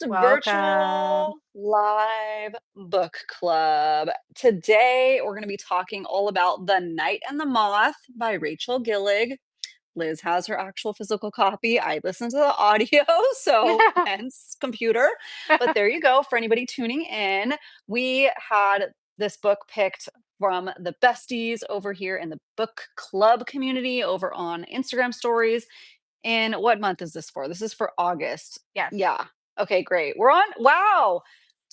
Welcome. virtual live book club. Today, we're going to be talking all about The Night and the Moth by Rachel Gillig. Liz has her actual physical copy. I listen to the audio, so hence computer. But there you go. For anybody tuning in, we had this book picked from the Besties over here in the book club community over on Instagram stories. And what month is this for? This is for August. Yes. Yeah. Okay, great. We're on. Wow.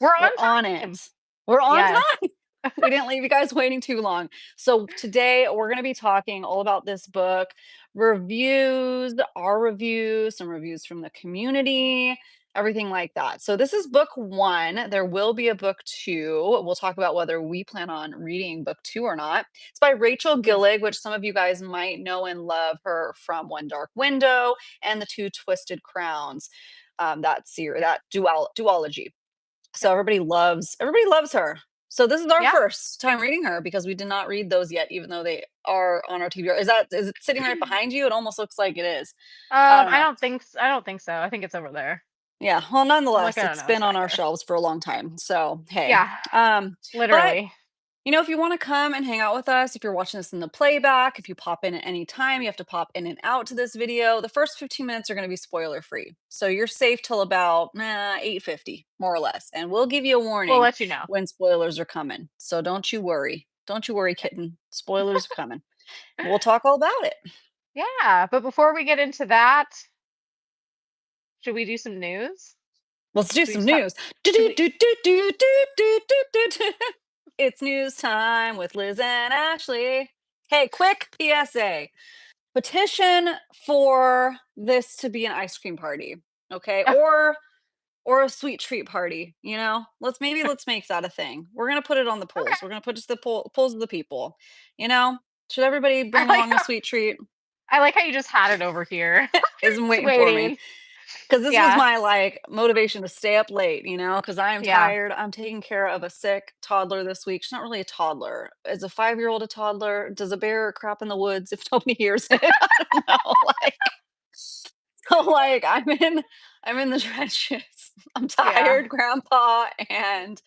We're on We're on time. it. We're on Yes. time. We didn't leave you guys waiting too long. So today we're going to be talking all about this book, reviews, our reviews, some reviews from the community, everything like that. So this is book one. There will be a book two. We'll talk about whether we plan on reading book two or not. It's by Rachel Gillig, which some of you guys might know and love her from One Dark Window and The Two Twisted Crowns. That series, that duology. So everybody loves her. So this is our Yeah. first time reading her because we did not read those yet, even though they are on our TBR. Is it sitting right behind you? It almost looks like it is. I don't I know. don't think I don't think so. I think it's over there. Yeah. Well, I'm nonetheless, looking at it's notes been on back our here. shelves for a long time. So hey. Yeah, But literally. if you want to come and hang out with us, if you're watching this in the playback, if you pop in at any time, you have to pop in and out to this video. The first 15 minutes are going to be spoiler free. So you're safe till about 8:50, more or less. And we'll give you a We'll warning let you know. when spoilers are coming. So don't you worry. Don't you worry, kitten. Spoilers are coming. We'll talk all about it. Yeah, but before we get into that, should we do some news? Let's do Should we some just talk? news. Should we? It's news time with Liz and Ashley. Hey, quick PSA. Petition for this to be an ice cream party, okay? Or a sweet treat party, let's make that a thing. We're gonna put it on the Okay. polls. We're gonna put just the polls of the people, should everybody I bring like along a how sweet treat? I like how you just had it over here. Isn't Just waiting for me waiting. because this was Yeah. my like motivation to stay up late, because I am Yeah. tired. I'm taking care of a sick toddler this week. She's not really a toddler. Is a 5-year-old a toddler? Does a bear crap in the woods if nobody hears it? I don't know. So like I'm in the trenches. I'm Yeah. tired, grandpa, and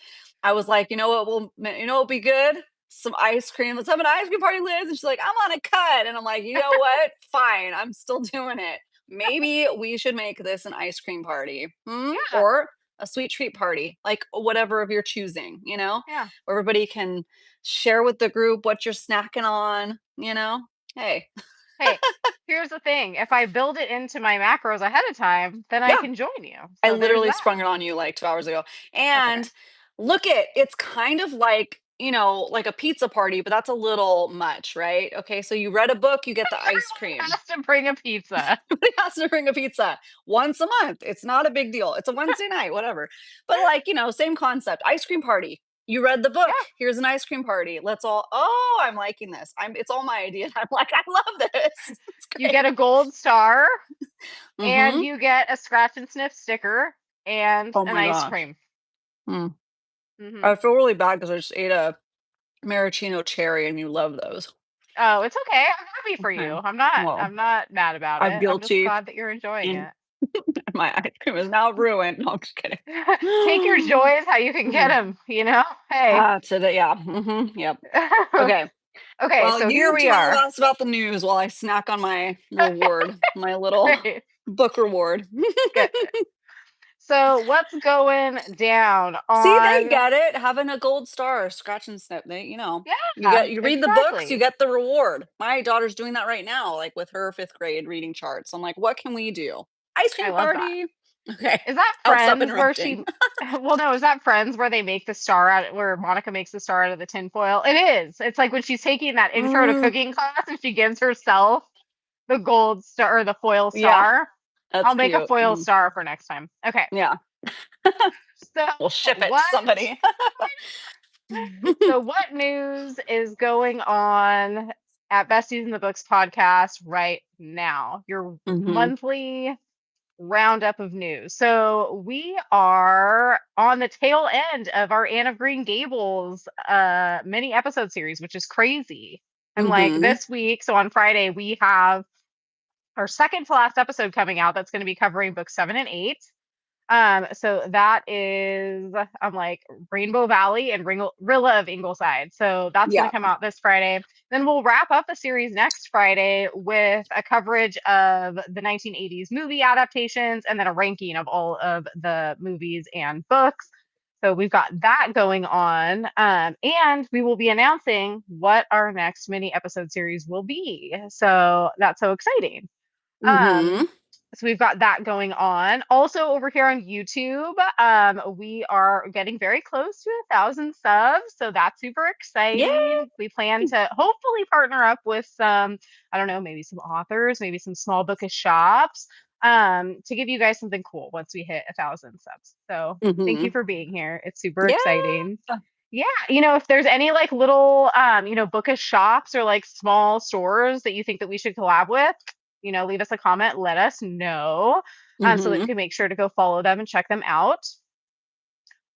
I was like, what'll be good? Some ice cream. Let's have an ice cream party, Liz. And she's like, I'm on a cut. And I'm like, you know what? Fine. I'm still doing it. Maybe we should make this an ice cream party. Yeah. Or a sweet treat party, like whatever of your choosing, Yeah. where everybody can share with the group what you're snacking on. Hey. Hey, here's the thing. If I build it into my macros ahead of time, then I Yeah. can join you. I So there's literally that. sprung it on you like 2 hours ago. That's okay. And it's kind of like, like a pizza party, but that's a little much, right? Okay, so you read a book, you get the ice Everyone cream. has to bring a pizza. Somebody has to bring a pizza once a month. It's not a big deal. It's a Wednesday night, whatever. But same concept. Ice cream party. You read the book. Yeah. Here's an ice cream party. Let's all. Oh, I'm liking this. It's all my idea. I'm like, I love this. It's You great. get a gold star and Mm-hmm. you get a scratch and sniff sticker and Oh an my ice gosh. cream. Mm. Hmm. I feel really bad because I just ate a maraschino cherry, and you love those. Oh, it's okay. I'm happy for you. Okay. I'm not Well, I'm not mad about I'm it. I'm just guilty, glad that you're enjoying and it. my ice cream is now ruined. No, I'm just kidding. Take your joys how you can get Mhm. them, Hey. Today, yeah. Yep. Okay. Okay, Well, so here you we tell are. us about the news while I snack on my reward, my little Great. book reward. Good. So what's going down See, they on? get it. Having a gold star, scratch and snip. Yeah, You read the books, you exactly. get the reward. My daughter's doing that right now, like with her 5th grade reading charts. I'm like, what can we do? Ice I cream love that. party. Okay. Is that I'll stop Friends where interrupting. she? Well, no, is that Friends where they make the star out? Where Monica makes the star out of the tinfoil? It is. It's like when she's taking that intro to Mm, cooking class and she gives herself the gold star or the foil yeah, star. that's I'll make a cute. foil star for next time. Okay. Yeah. So We'll ship it to what? somebody. So what news is going on at Besties in the Books podcast right now? Your Hmm. monthly roundup of news. So we are on the tail end of our Anne of Green Gables mini episode series, which is crazy. I'm like Hmm. this week, so on Friday we have our second to last episode coming out that's going to be covering books 7 and 8. So that is, I'm like Rainbow Valley and Rilla of Ingleside. So that's going Yeah. to come out this Friday. Then we'll wrap up the series next Friday with a coverage of the 1980s movie adaptations and then a ranking of all of the movies and books. So we've got that going on. And we will be announcing what our next mini episode series will be. So that's so exciting. Um, Mm-hmm. so we've got that going on. Also over here on YouTube, we are getting very close to 1,000 subs, so that's super Yay. exciting. We plan to hopefully partner up with some, I don't know, maybe some authors, maybe some small bookish shops, to give you guys something cool once we hit 1,000 subs. So thank you Mm-hmm. for being here. It's super Yeah. exciting. Yeah, if there's any like little bookish shops or like small stores that you think that we should collab with, leave us a comment, let us know, so that we Mm-hmm. can make sure to go follow them and check them out.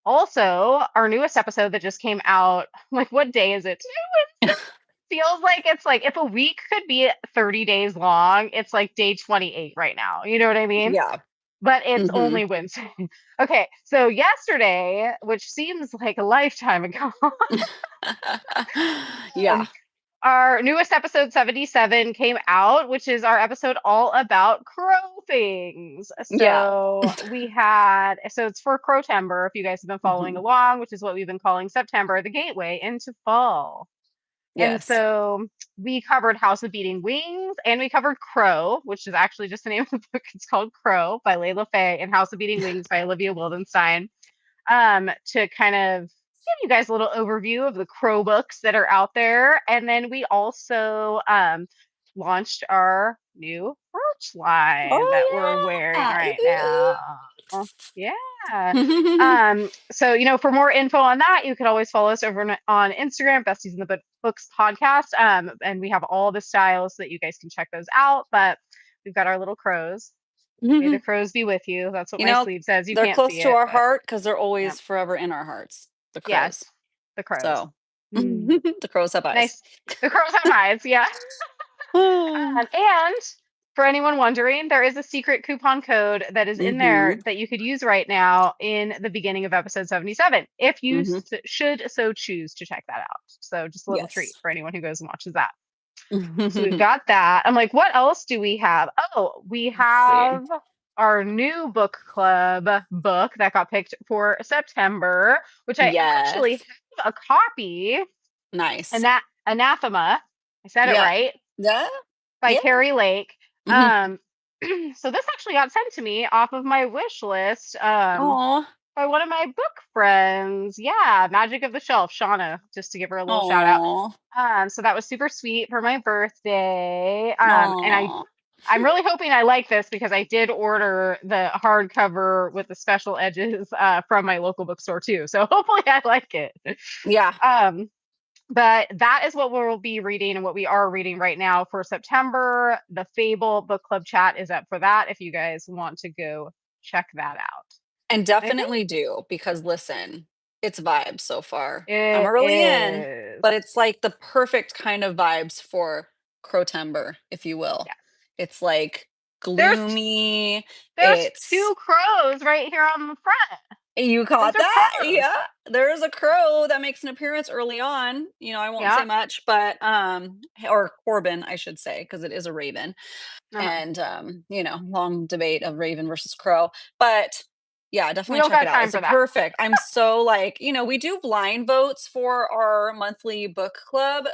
Also, our newest episode that just came out, like what day is it? Today, Wednesday? Feels like it's like if a week could be 30 days long, it's like day 28 right now. You know what I mean? Yeah. But it's Mm-hmm. only Wednesday. Okay, so yesterday, which seems like a lifetime ago, Yeah. um, our newest episode 77 came out, which is our episode all about crow things. Yeah. So it's for Crowtember, if you guys have been following Mm-hmm. along, which is what we've been calling September, the gateway into fall. And Yes. so we covered House of Beating Wings and we covered Crow, which is actually just the name of the book. It's called Crow by Layla Faye and House of Beating Wings by Olivia Wildenstein, to kind of give you guys a little overview of the Crow books that are out there. And then we also launched our new merch line that we're Oh wearing yeah. right now. Yeah. Ooh. So, for more info on that, you could always follow us over on Instagram, Besties in the Books podcast. And we have all the styles so that you guys can check those out. But we've got our little crows. May the crows be with you. That's what You my know, sleeve says. You they're can't close see to it, our but heart because they're yeah. always forever in our hearts. The Yes, crows. the crows. So Mm, the crows have eyes. nice. The crows have eyes. Yeah. And for anyone wondering, there is a secret coupon code that is in Mm-hmm. there that you could use right now in the beginning of episode 77, if you Mm-hmm. should so choose to check that out. So just a little treat Yes. for anyone who goes and watches that. So we've got that. I'm like, what else do we have? Oh, we Let's see. have our new book club book that got picked for September, which I actually Yes. have a copy, and Nice. that Anathema. I said it Yeah. right, Yeah. by Yeah. Keri Lake. Mm-hmm. Um, so this actually got sent to me off of my wish list, Aw. by one of my book friends. Yeah, Magic of the Shelf, Shauna, just to give her a little shout out. Aw. So that was super sweet for my birthday. And Aw. I'm really hoping I like this because I did order the hardcover with the special edges from my local bookstore too. So hopefully I like it. Yeah. Um, but that is what we'll be reading and what we are reading right now for September. The Fable book club chat is up for that if you guys want to go check that out. And I think definitely do, because listen, it's vibes so far. I'm it early in, is. but it's like the perfect kind of vibes for Crowtember, if you will. Yeah. It's like There's gloomy. there's It's two crows right here on the front. You Those caught are that? crows. Yeah. There's a crow that makes an appearance early on. I won't say Yeah. much, but or Corbin, I should say, because it is a raven. Uh-huh. And long debate of raven versus crow. But yeah, We definitely don't check got it out. time It's a for that. perfect. I'm so like, we do blind votes for our monthly book club.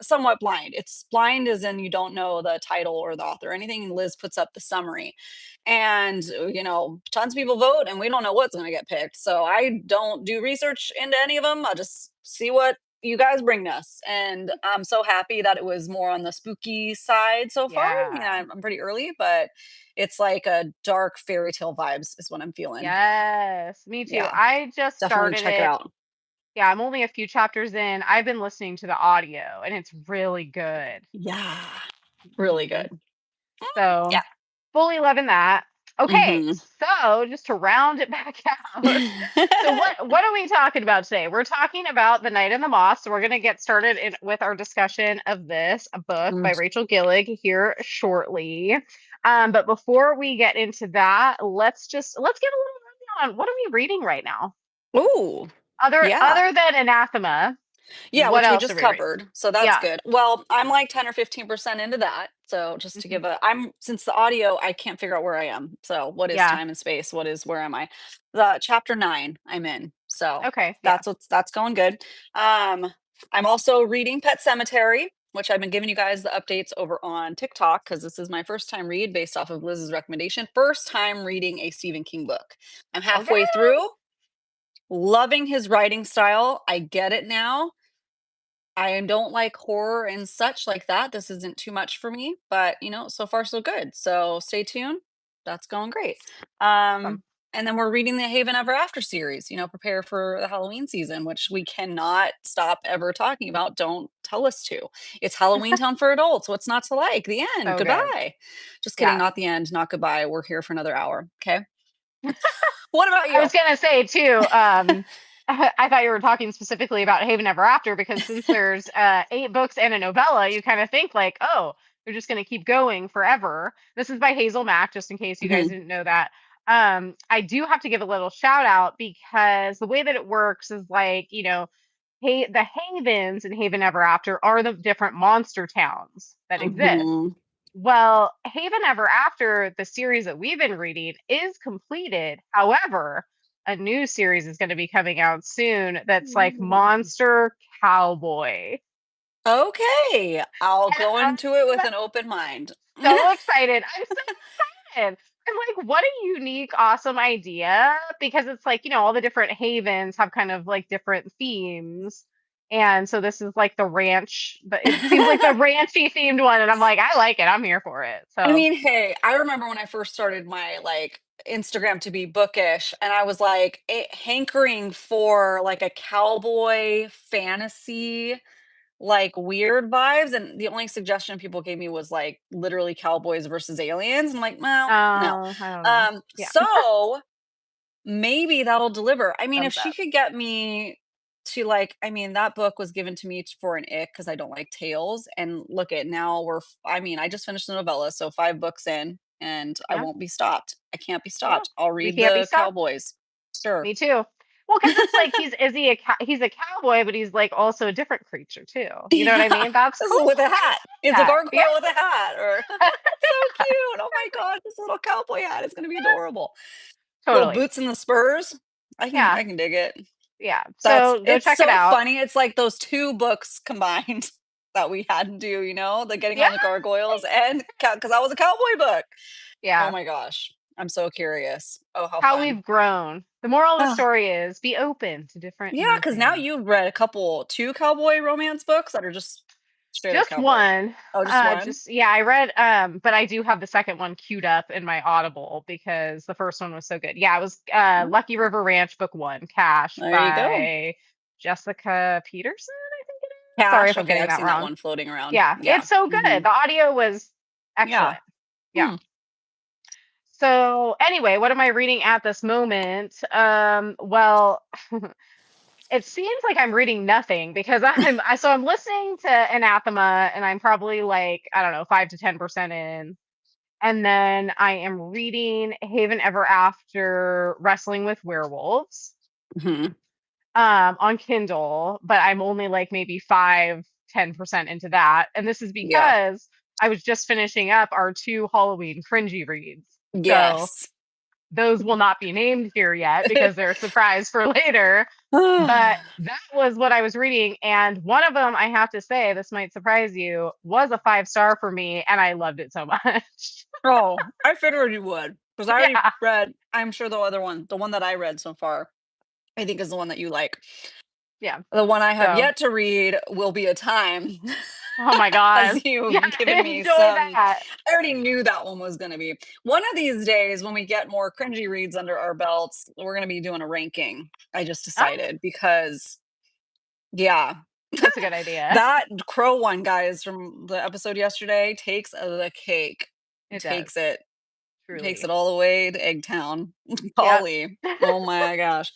Somewhat blind. It's blind as in you don't know the title or the author or anything. Liz puts up the summary. And tons of people vote and we don't know what's going to get picked. So I don't do research into any of them. I just see what you guys bring us. And I'm so happy that it was more on the spooky side so far. Yeah. I'm pretty early, but it's like a dark fairy tale vibes is what I'm feeling. Yes. Me too. Yeah, I just definitely started check it it. out. Yeah, I'm only a few chapters in. I've been listening to the audio and it's really good. Yeah, really Mhm. good. So Yeah. fully loving that. Okay, Hmm. so just to round it back out. So what are we talking about today? We're talking about The Night and the Moth. So we're going to get started with our discussion of this book by Rachel Gillig here shortly. But before we get into that, let's get a little on, what are we reading right now? Ooh, Other yeah. other than Anathema, Yeah, what which we else are just we reading? covered, so that's Yeah. good. Well, I'm like 10 or 15% into that, so just to Mhm. give a I'm since the audio, I can't figure out where I am. So, what is Yeah. time and space? What is where am I? The chapter 9 I'm in. So, Okay. Yeah. that's going good. Um, I'm also reading Pet Cemetery, which I've been giving you guys the updates over on TikTok because this is my first time read based off of Liz's recommendation. First time reading a Stephen King book. I'm Okay. halfway through, loving his writing style. I get it now. I don't like horror and such like that. This isn't too much for me, but so far so good. So stay tuned. That's going great. Awesome. And then we're reading the Haven Ever After series, prepare for the Halloween season, which we cannot stop ever talking about. Don't tell us to. It's Halloween Town for adults. What's not to like? The end. So good. Goodbye. Just kidding. Yeah. Not the end. Not goodbye. We're here for another hour. Okay. What about I you? was gonna say too, I thought you were talking specifically about Haven Ever After because since there's 8 books and a novella, you kind of think like, oh, they're just gonna keep going forever. This is by Hazel Mack, just in case you guys Mhm. didn't know that. I do have to give a little shout out because the way that it works is like, the Havens in Haven Ever After are the different monster towns that exist. Mhm. Well, Haven Ever After, the series that we've been reading, is completed. However, a new series is going to be coming out soon that's like Monster Cowboy. Okay, I'll And go into it with I'm an open mind. so excited. I'm so excited. I'm like, what a unique, awesome idea because it's like, all the different havens have kind of like different themes. And so this is like the ranch, but it seems like the ranchy themed one. And I'm like, I like it. I'm here for it. I So, mean, hey, I remember when I first started my Instagram to be bookish, and I was like hankering for like a cowboy fantasy, like weird vibes. And the only suggestion people gave me was like literally cowboys versus aliens. I'm like, well, no. I don't know. Yeah. So maybe that'll deliver. I mean, if Thumbs she up. could get me to I mean, that book was given to me for an ick because I don't like tales. And look at now I mean, I just finished the novella, so 5 books in, and I Yeah. won't be stopped. I can't be Yeah. stopped. I'll We read can't be the stopped. Cowboys. Sure. Me too. Well, because it's like he's a cowboy, but he's like also a different creature too. You know what I Yeah, mean? That's this cool. is with a I hat. It's a like that. gargoyle with a hat, or that's so cute. Oh my god, this little cowboy hat is gonna be adorable. Little Totally. boots and the spurs. I can Yeah. I can dig it. Yeah. That's So go it's check it so out. funny. It's like those 2 books combined that we had to do, the Getting Yeah. on the Gargoyles and because that was a cowboy book. Oh Yeah. my gosh. I'm so curious. Oh, how How fun. we've grown. The moral of the Ah, story is be open to different yeah, new because now things. you've read 2 cowboy romance books that are just straight up Just cowboy. one. Oh, just one? Just yeah, I read but I do have the second one queued up in my Audible because the first one was so good. Yeah, it was Oh, Lucky River Ranch book 1, Cash there you go. by Jessica Peterson, I think it is. Sorry Cash. if I'm Okay, getting I've that seen that wrong. one floating around. Yeah, Yeah. it's so good. Mhm. The audio was Yeah. excellent. Yeah. Hmm. So anyway, what am I reading at this moment? Well, it seems like I'm reading nothing because I'm listening to Anathema and I'm probably like, I don't know, 5 to 10% in. And then I am reading Haven Ever After Wrestling with Werewolves Mhm. on Kindle, but I'm only like maybe 5 to 10% into that. And this is Yeah. because I was just finishing up our 2 Halloween cringy reads. So Yes. those will not be named here yet because they're a surprise for later. But that was what I was reading. And one of them, I have to say, this might surprise you, was a 5 star for me. And I loved it so much. Oh, I figured you would, because I already Yeah. read I'm sure the one that I read so far, I think is the one that you like. Yeah. The one I have So, yet to read will be a time, oh my God. as Yeah. you've given me Enjoy some that. I already knew that one was gonna be. One of these days, when we get more cringy reads under our belts, we're gonna be doing a ranking, I just Oh, decided, because yeah, that's a good idea. that crow one, guys, from the episode yesterday takes the cake. It Takes does, it. Takes truly. it all the way to Eggtown. Yep. Golly. Oh my gosh.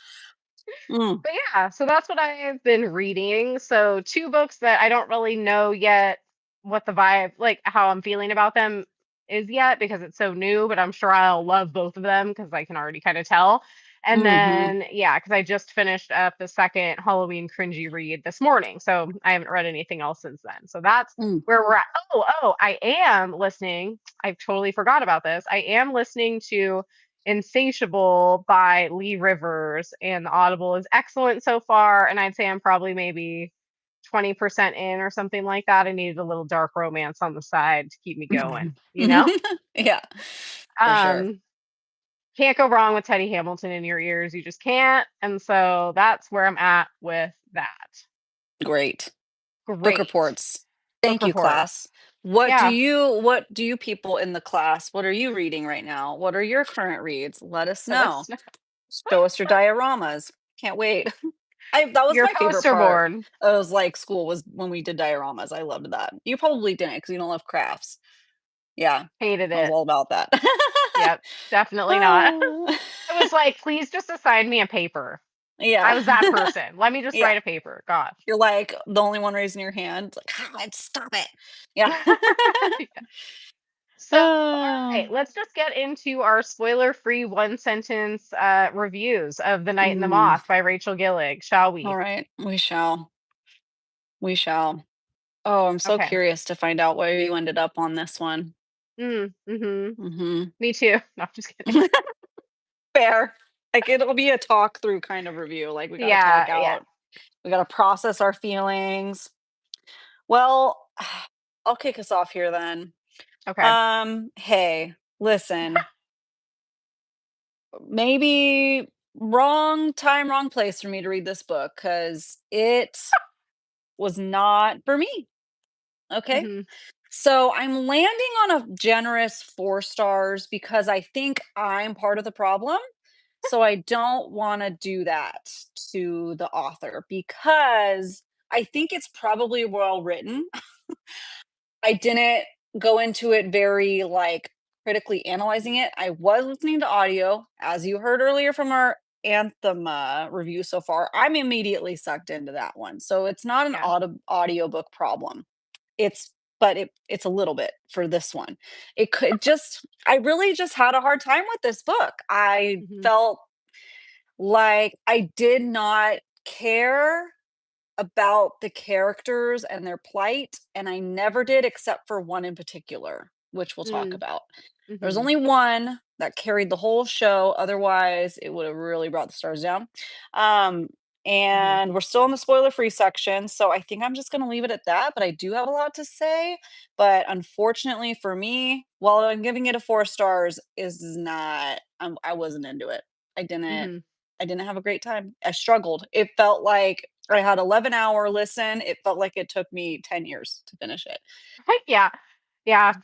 Mm, But yeah, so that's what I've been reading. So 2 books that I don't really know yet what the vibe, like how I'm feeling about them is yet because it's so new, but I'm sure I'll love both of them because I can already kind of tell. And Mhm. then, yeah, because I just finished up the second Halloween cringy read this morning. So I haven't read anything else since then. So that's Mm. where we're at. Oh, I am listening. I totally forgot about this. I am listening to Insatiable by Lee Rivers, and the Audible is excellent so far. And I'd say I'm probably maybe 20% in or something like that. I needed a little dark romance on the side to keep me going, you know? Yeah, for sure. Um, can't go wrong with Teddy Hamilton in your ears. You just can't. And so that's where I'm at with that. Great. Book Great. reports. Book Thank you, reports. class. Yeah. What do you people in the class, what are you reading right now? What are your current reads? Let us Let us know. know. Show us your dioramas. Can't wait. I That was Your my favorite poster part board. of, like, school was when we did dioramas. I loved that. You probably didn't because you don't love crafts. Yeah, Hated I was it. all about that. Yep. Definitely not. Ah, I was like, please just assign me a paper. I yeah. was that person. Let me just Yeah. write a paper. Gosh. You're, like, the only one raising your hand. It's like, "God, stop it." Yeah. So, all right, Oh. let's just get into our spoiler-free one sentence reviews of The Night and the Mm. Moth by Rachel Gillig, shall we? Alright, we shall. We shall. Oh, I'm so Okay. curious to find out where you ended up on this one. Mm-hmm. Mhm. Me too. No, I'm just kidding. Fair. Like, it'll be a talk through kind of review, like, we gotta talk Yeah, yeah. out, we gotta process our feelings. Well, I'll kick us off here then. Okay. Hey, listen, maybe wrong time, wrong place for me to read this book because it was not for me, okay? Mm-hmm. So I'm landing on a generous 4 stars because I think I'm part of the problem. So I don't wanna do that to the author because I think it's probably well written. I didn't go into it very, like, critically analyzing it. I was listening to audio, as you heard earlier from our Anathema review so far. I'm immediately sucked into that one. So it's not an Yeah. audiobook problem. It's a little bit for this one. It could just I really just had a hard time with this book. I Mm-hmm. felt like I did not care about the characters and their plight, and I never did except for one in particular, which we'll talk about. There's Mm-hmm. only one that carried the whole show, otherwise it would have really brought the stars down. Um, Mm-hmm. and we're still in the spoiler-free section, so I think I'm just gonna leave it at that, but I do have a lot to say. But unfortunately for me, while I'm giving it a 4 stars, is not I wasn't into it. I didn't Mm-hmm. I didn't have a great time. I struggled. It felt like I had 11-hour listen. It felt like it took me 10 years to finish it. Yeah. Yeah.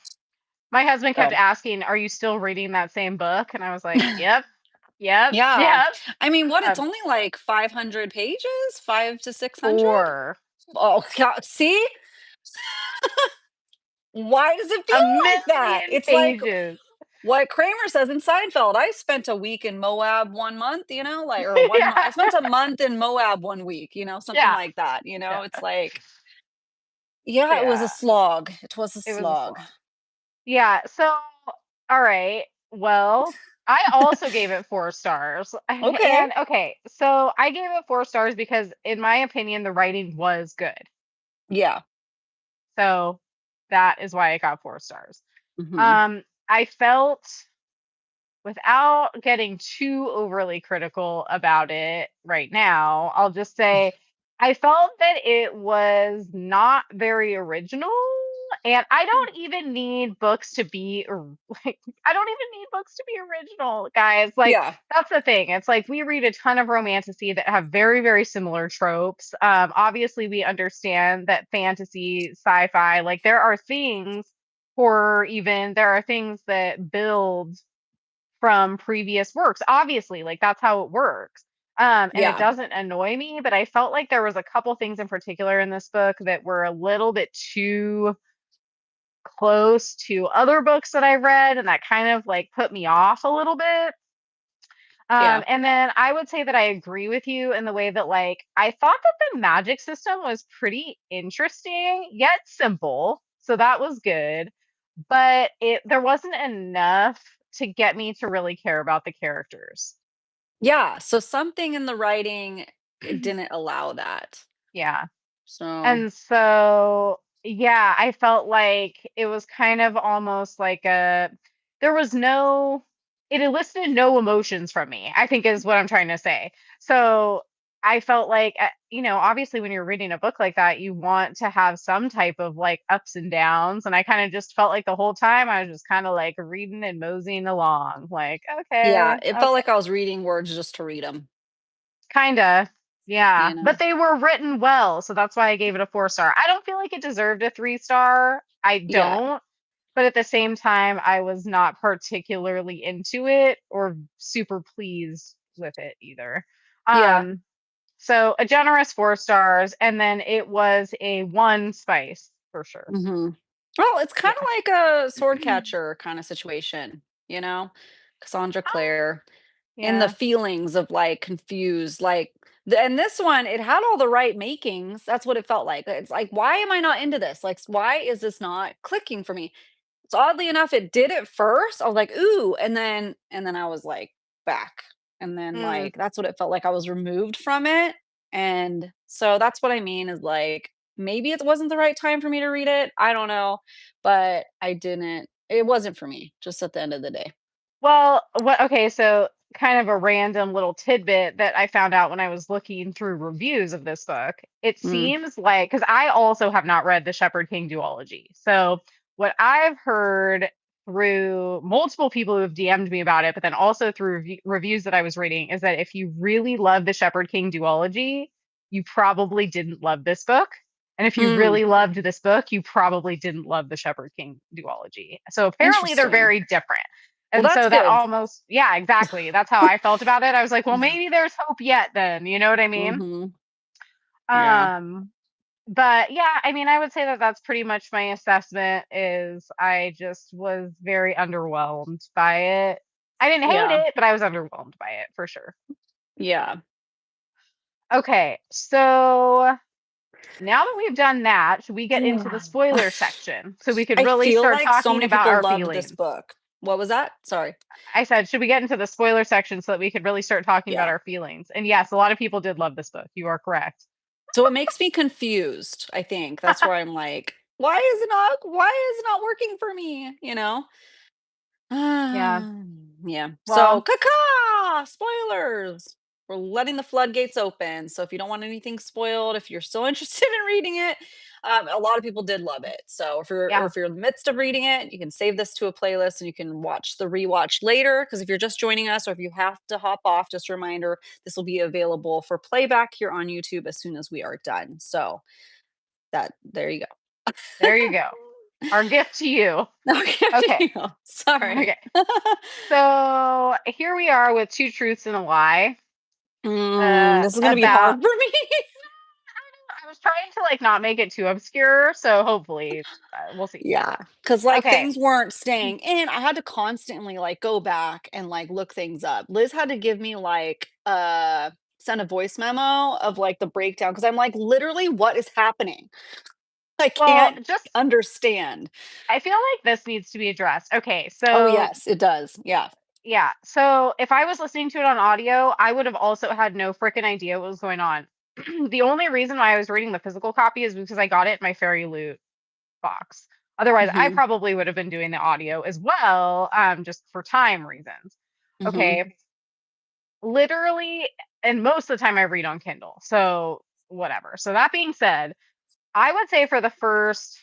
My husband kept So, asking, "Are you still reading that same book?" And I was like, "Yep, yep, yeah. yep." I mean, what? It's Um, only like 500 pages? 5 to 600? 4. Oh, god. See? Why does it feel A like that? million It's like pages. what Kramer says in Seinfeld. I spent a week in Moab 1 month, like, or 1 month. I Yeah. spent a month in Moab 1 week, something Yeah. like that. Yeah. It's like, yeah, it was a Yeah. slog. It was a It was a slog. slog. Yeah, so, all right. Well, I also gave it 4 stars. Okay. And okay, so I gave it 4 stars because in my opinion, the writing was good. Yeah. So that is why I got 4 stars. Mhm. I felt, without getting too overly critical about it right now, I'll just say I felt that it was not very original. And I don't even need books to be like, I don't even need books to be original, guys. Like, Yeah. that's the thing. It's like we read a ton of romantasy that have very, very similar tropes. Obviously, we understand that fantasy, sci-fi, like there are things, horror even, there are things that build from previous works. Obviously, like that's how it works. And it Yeah. doesn't annoy me, but I felt like there was a couple things in particular in this book that were a little bit too close to other books that I read, and that kind of like put me off a little bit. Yeah. And then I would say that I agree with you in the way that like I thought that the magic system was pretty interesting yet simple. So that was good, but it there wasn't enough to get me to really care about the characters. Yeah, so something in the writing, it didn't allow that. Yeah. So, And so, yeah, I felt like it was kind of almost like there was no, it elicited no emotions from me, I think is what I'm trying to say. So I felt like, obviously when you're reading a book like that, you want to have some type of like ups and downs. And I kind of just felt like the whole time I was just kind of like reading and moseying along, like, yeah, okay, it felt okay. like I was reading words just to read them. Kinda. Yeah, You but know? they were written well, so that's why I gave it a 4 star. I don't feel like it deserved a 3 star. I Yeah, don't, but at the same time, I was not particularly into it or super pleased with it either. yeah, Um, so a generous 4 stars, and then it was a 1 spice for sure. mhm. Well, it's kinda Yeah. like a sword catcher kinda situation, you know? Cassandra Ah, Clare, in the yeah. feelings of, like, confused, like and this one, it had all the right makings, that's what it felt like. It's like, "Why am I not into this? Like, why is this not clicking for me?" So oddly enough, it did at first. I was like, "Ooh," and then I was like, back. And then Mm. like that's what it felt like I was removed from it. And so that's what I mean is like maybe it wasn't the right time for me to read it. I don't know, but I didn't it wasn't for me just at the end of the day. Well, what okay, so kind of a random little tidbit that I found out when I was looking through reviews of this book. It Mm, seems like, because I also have not read the Shepherd King duology. So what I've heard through multiple people who have DM'd me about it, but then also through reviews that I was reading, is that if you really love the Shepherd King duology, you probably didn't love this book. And if you mm, really loved this book, you probably didn't love the Shepherd King duology. So apparently they're interesting. very different. Well, And that's so that good. almost, yeah, exactly. That's how I felt about it. I was like, well, maybe there's hope yet then, you know what I mean? Mhm. Yeah. Um, but yeah, I mean, I would say that that's pretty much my assessment is I just was very underwhelmed by it. I didn't hate Yeah. it, but I was underwhelmed by it for sure. Yeah. Okay, so now that we've done that, should we get into the spoiler section so we could I really feel start like so talking many about people our loved this feelings? book. What was that? Sorry. I said, should we get into the spoiler section so that we could really start talking about Yeah. our feelings? And yes, a lot of people did love this book. You are correct. So it makes me confused, I think. That's where I'm like, why is it not working for me, you know? Yeah. Yeah. So, Well, caca! Spoilers. We're letting the floodgates open. So if you don't want anything spoiled, if you're still interested in reading it, a lot of people did love it. So yeah. if you're in the midst of reading it, you can save this to a playlist and you can watch the rewatch later. Because if you're just joining us or if you have to hop off, just a reminder, this will be available for playback here on YouTube as soon as we are done. So that there you go. There you go. Our gift to you. Okay, there Okay. you go. Sorry. Okay. So here we are with two truths and a lie. This is gonna be About hard for me. I was trying to like not make it too obscure, so hopefully we'll see. Yeah, because like, Okay. things weren't staying in, I had to constantly, like, go back and, like, look things up. Liz had to give me, like, send a voice memo of, like, the breakdown because 'cause I'm like, "Literally, what is happening?" I Well, can't just understand. I feel like this needs to be addressed. Okay, Oh, so yes, it does, yeah. yeah. So if I was listening to it on audio, I would have also had no freaking idea what was going on. The only reason why I was reading the physical copy is because I got it in my Fairy Loot box. Otherwise, I Mhm, probably would have been doing the audio as well, just for time reasons. mhm, Okay, literally, and most of the time I read on Kindle. So whatever. So that being said, I would say for the first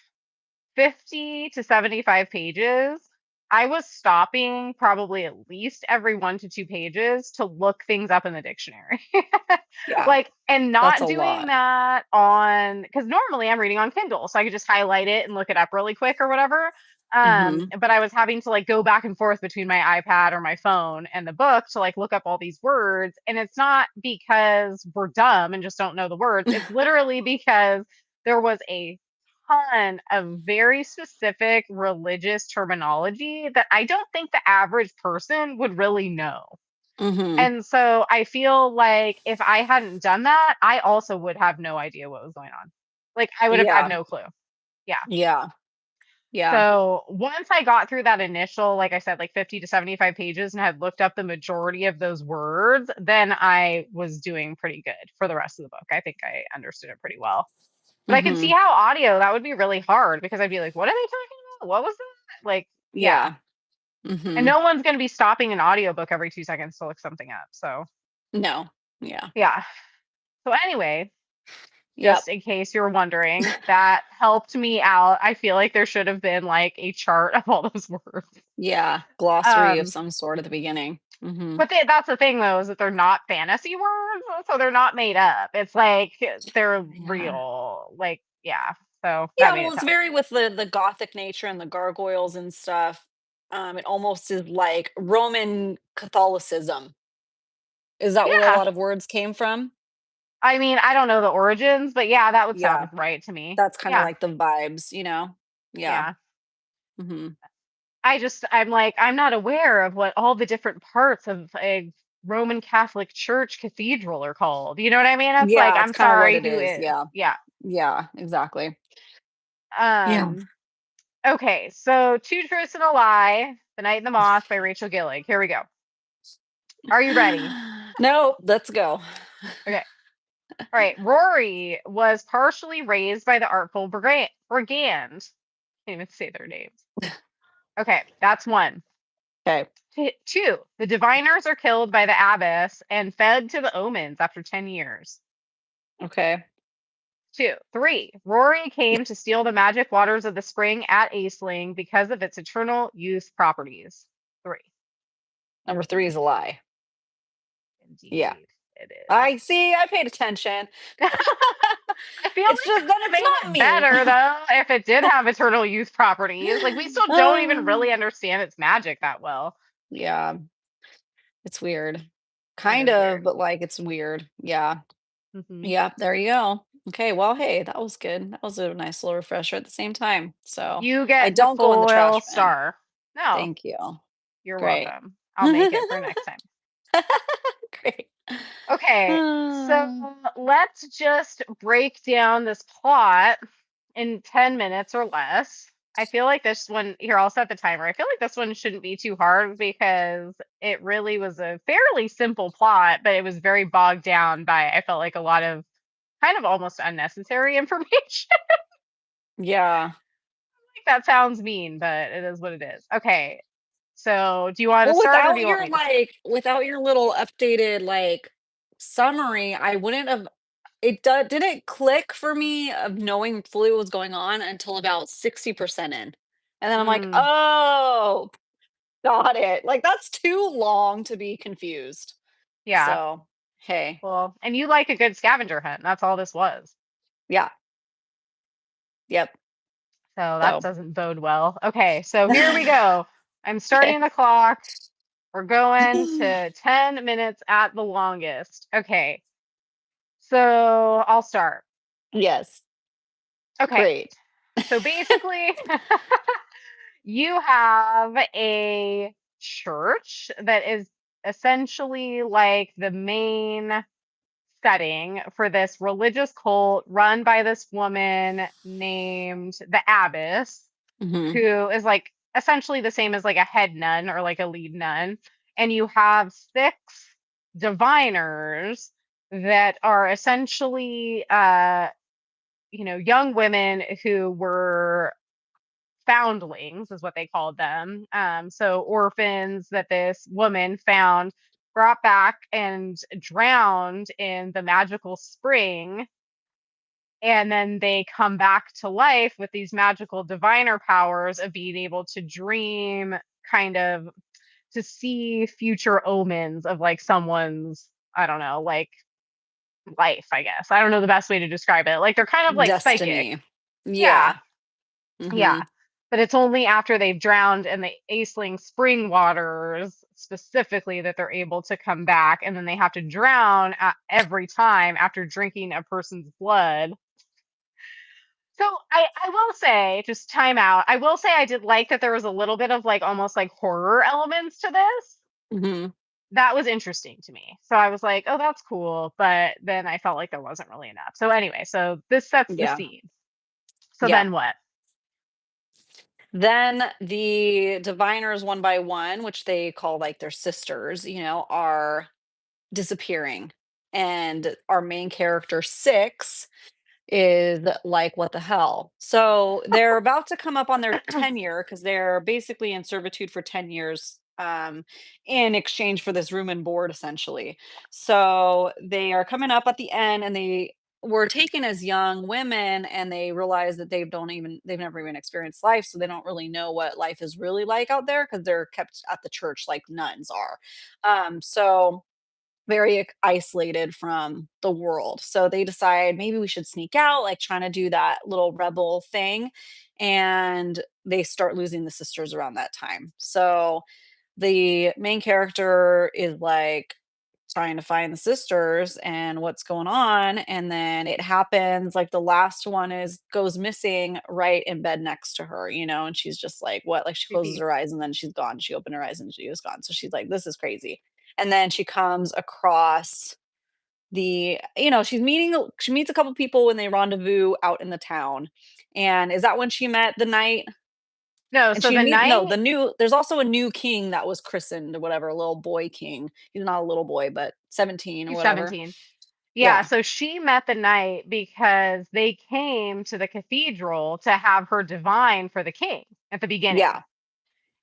50 to 75 pages, I was stopping probably at least every 1 to 2 pages to look things up in the dictionary. yeah, Like, and that's not a doing lot. that on, because normally I'm reading on Kindle, so I could just highlight it and look it up really quick or whatever. Mhm, But I was having to like go back and forth between my iPad or my phone and the book to like look up all these words. And it's not because we're dumb and just don't know the words. It's literally because there was a ton of very specific religious terminology that I don't think the average person would really know. mhm, And so I feel like if I hadn't done that, I also would have no idea what was going on. Like I would have had yeah, no clue. Yeah. yeah. Yeah. So once I got through that initial, like I said, like 50 to 75 pages and had looked up the majority of those words, then I was doing pretty good for the rest of the book. I think I understood it pretty well. But I can see Mhm. how audio, that would be really hard because I'd be like, what are they talking about? What was that? Like, yeah. Yeah. And Mhm. no one's going to be stopping an audiobook every 2 seconds to look something up. So, No. Yeah. yeah. So, anyway, Yep. just in case you're wondering, that helped me out. I feel like there should have been like a chart of all those words. Yeah. Glossary of Um, some sort at the beginning. Mhm. but that's the thing though, is that they're not fantasy words, so they're not made up. It's like they're Yeah. real. Like, yeah. So that Yeah, made well, it it's tough. very with the gothic nature and the gargoyles and stuff. It almost is like Roman Catholicism. Is that where a Yeah. lot of words came from? I mean, I don't know the origins, but yeah, that would Yeah, sound right to me. that's kinda Yeah. like the vibes, you know? Yeah. Yeah. Mhm. I'm like, I'm not aware of what all the different parts of a Roman Catholic Church cathedral are called. You know what I mean? It's like, Yeah, it's I'm kinda what sorry, it who is, is? yeah. Yeah. Yeah, exactly. Yeah. Um, okay, so Two Truths and a Lie, The Night and the Moth by Rachel Gillig. Here we go. Are you ready? No, let's go. Okay. All right. Rory was partially raised by the Artful Brigand. Can't even say their names. Okay, that's one. 'Kay, Two, the diviners are killed by the abbess and fed to the omens after 10 years. okay. Two, three, Rory came to steal the magic waters of the spring at Aisling because of its eternal youth properties. Three. Number 3 is a lie. Yeah. Indeed, it is. I see, I paid attention. I feel It's like just that then would have it's made not it me. better though if it did have eternal youth properties. Like we still don't even Um, really understand its magic that well. yeah, it's weird. It Kind is of, weird. but, like, it's weird. Yeah. Hmm. Yeah, there you go. Okay, well, hey, that was good. That was a nice little refresher at the same time. So, You I get the don't go in the full trash bin. star. No, Thank you. you're Great. welcome. I'll make it for next time. Great. Okay, so Uh, let's just break down this plot in 10 minutes or less. I feel like this one, here, I'll set the timer. I feel like this one shouldn't be too hard because it really was a fairly simple plot, but it was very bogged down by, I felt like, a lot of kind of almost unnecessary information. yeah. Like, that sounds mean, but it is what it is. Okay, so do you want to Well, start or do you want me to start? without your little updated, like, summary, I wouldn't have didn't click for me of knowing fully what was going on until about 60% in. And then I'm like, Mm, "Oh, got it." Like, that's too long to be confused. yeah. So, hey. Well, and you like a good scavenger hunt. That's all this was. Yeah. Yep. So that So, doesn't bode well. Okay, so here we go. I'm okay. starting the clock. We're going to 10 minutes at the longest. Okay, so I'll start. Yes. Okay, Great. so basically, you have a church that is essentially like the main setting for this religious cult run by this woman named the Abbess, Mhm. who is like essentially the same as like a head nun or like a lead nun. And you have six diviners that are essentially young women who were foundlings is what they called them. So orphans that this woman found, brought back and drowned in the magical spring, and then they come back to life with these magical diviner powers of being able to dream, kind of to see future omens of like someone's, I don't know, like life, I guess. I don't know the best way to describe it. Like they're kind of like psychic. Destiny. Yeah. Yeah. Yeah. Mhm. But it's only after they've drowned in the Aisling spring waters specifically that they're able to come back, and then they have to drown every time after drinking a person's blood. So I will say, just time out. I will say I did like that there was a little bit of like almost like horror elements to this. Mhm. That was interesting to me. So I was like, oh, that's cool. But then I felt like there wasn't really enough. So anyway, so this sets the Yeah. scene. So Yeah. then what? Then the diviners one by one, which they call like their sisters, are disappearing. And our main character, Six, is like, what the hell? So they're about to come up on their tenure because they're basically in servitude for 10 years in exchange for this room and board, essentially. So they are coming up at the end and they were taken as young women and they realize that they've never even experienced life, so they don't really know what life is really like out there because they're kept at the church like nuns are. So very isolated from the world. So they decide maybe we should sneak out, like trying to do that little rebel thing. And they start losing the sisters around that time. So the main character is like trying to find the sisters and what's going on. And then it happens like the last one is goes missing right in bed next to her, and she's just like, what? Like she closes Creepy. her eyes and then she's gone. She opened her eyes and she was gone. So she's like, this is crazy. And then she comes across she meets a couple people when they rendezvous out in the town. And is that when she met the knight? No, And so she the meet no, night the new there's also a new king that was christened or whatever, a little boy king. He's not a little boy, but 17 or she's whatever. 17. Yeah, Yeah. so she met the knight because they came to the cathedral to have her divine for the king at the beginning. Yeah.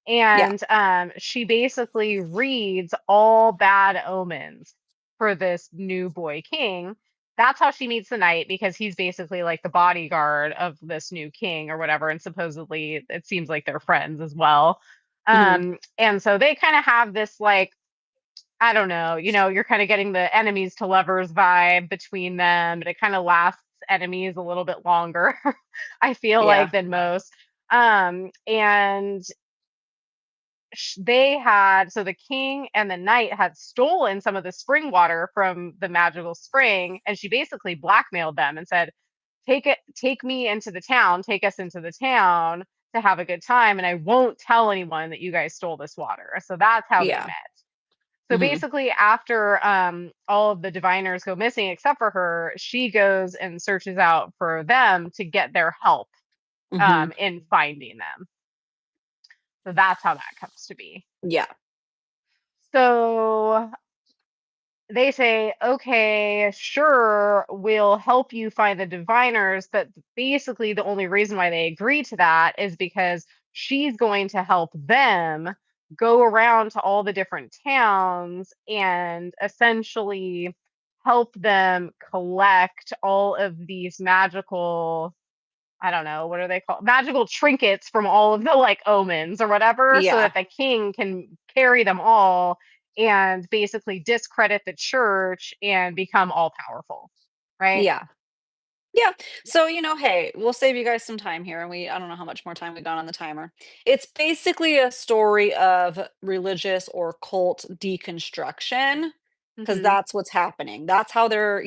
Yeah. And she basically reads all bad omens for this new boy king. That's how she meets the knight because he's basically like the bodyguard of this new king or whatever. And supposedly it seems like they're friends as well. Mhm. And so they kind of have this like, I don't know, you're kind of getting the enemies to lovers vibe between them, but it kind of lasts enemies a little bit longer, I feel like, Yeah. than most. And they had, so the king and the knight had stolen some of the spring water from the magical spring, and she basically blackmailed them and said, take me into the town, take us into the town to have a good time, and I won't tell anyone that you guys stole this water. So that's how they Yeah. met. So Mhm. basically, after all of the diviners go missing except for her, she goes and searches out for them to get their help Mhm. in finding them. So that's how that comes to be. Yeah. So they say, okay, sure, we'll help you find the diviners. But basically, the only reason why they agree to that is because she's going to help them go around to all the different towns and essentially help them collect all of these magical, I don't know, what are they called? Magical trinkets from all of the like omens or whatever, so Yeah. that the king can carry them all and basically discredit the church and become all powerful. Right? Yeah. Yeah. So, hey, we'll save you guys some time here. And I don't know how much more time we got on the timer. It's basically a story of religious or cult deconstruction because Hmm. that's what's happening. That's how they're,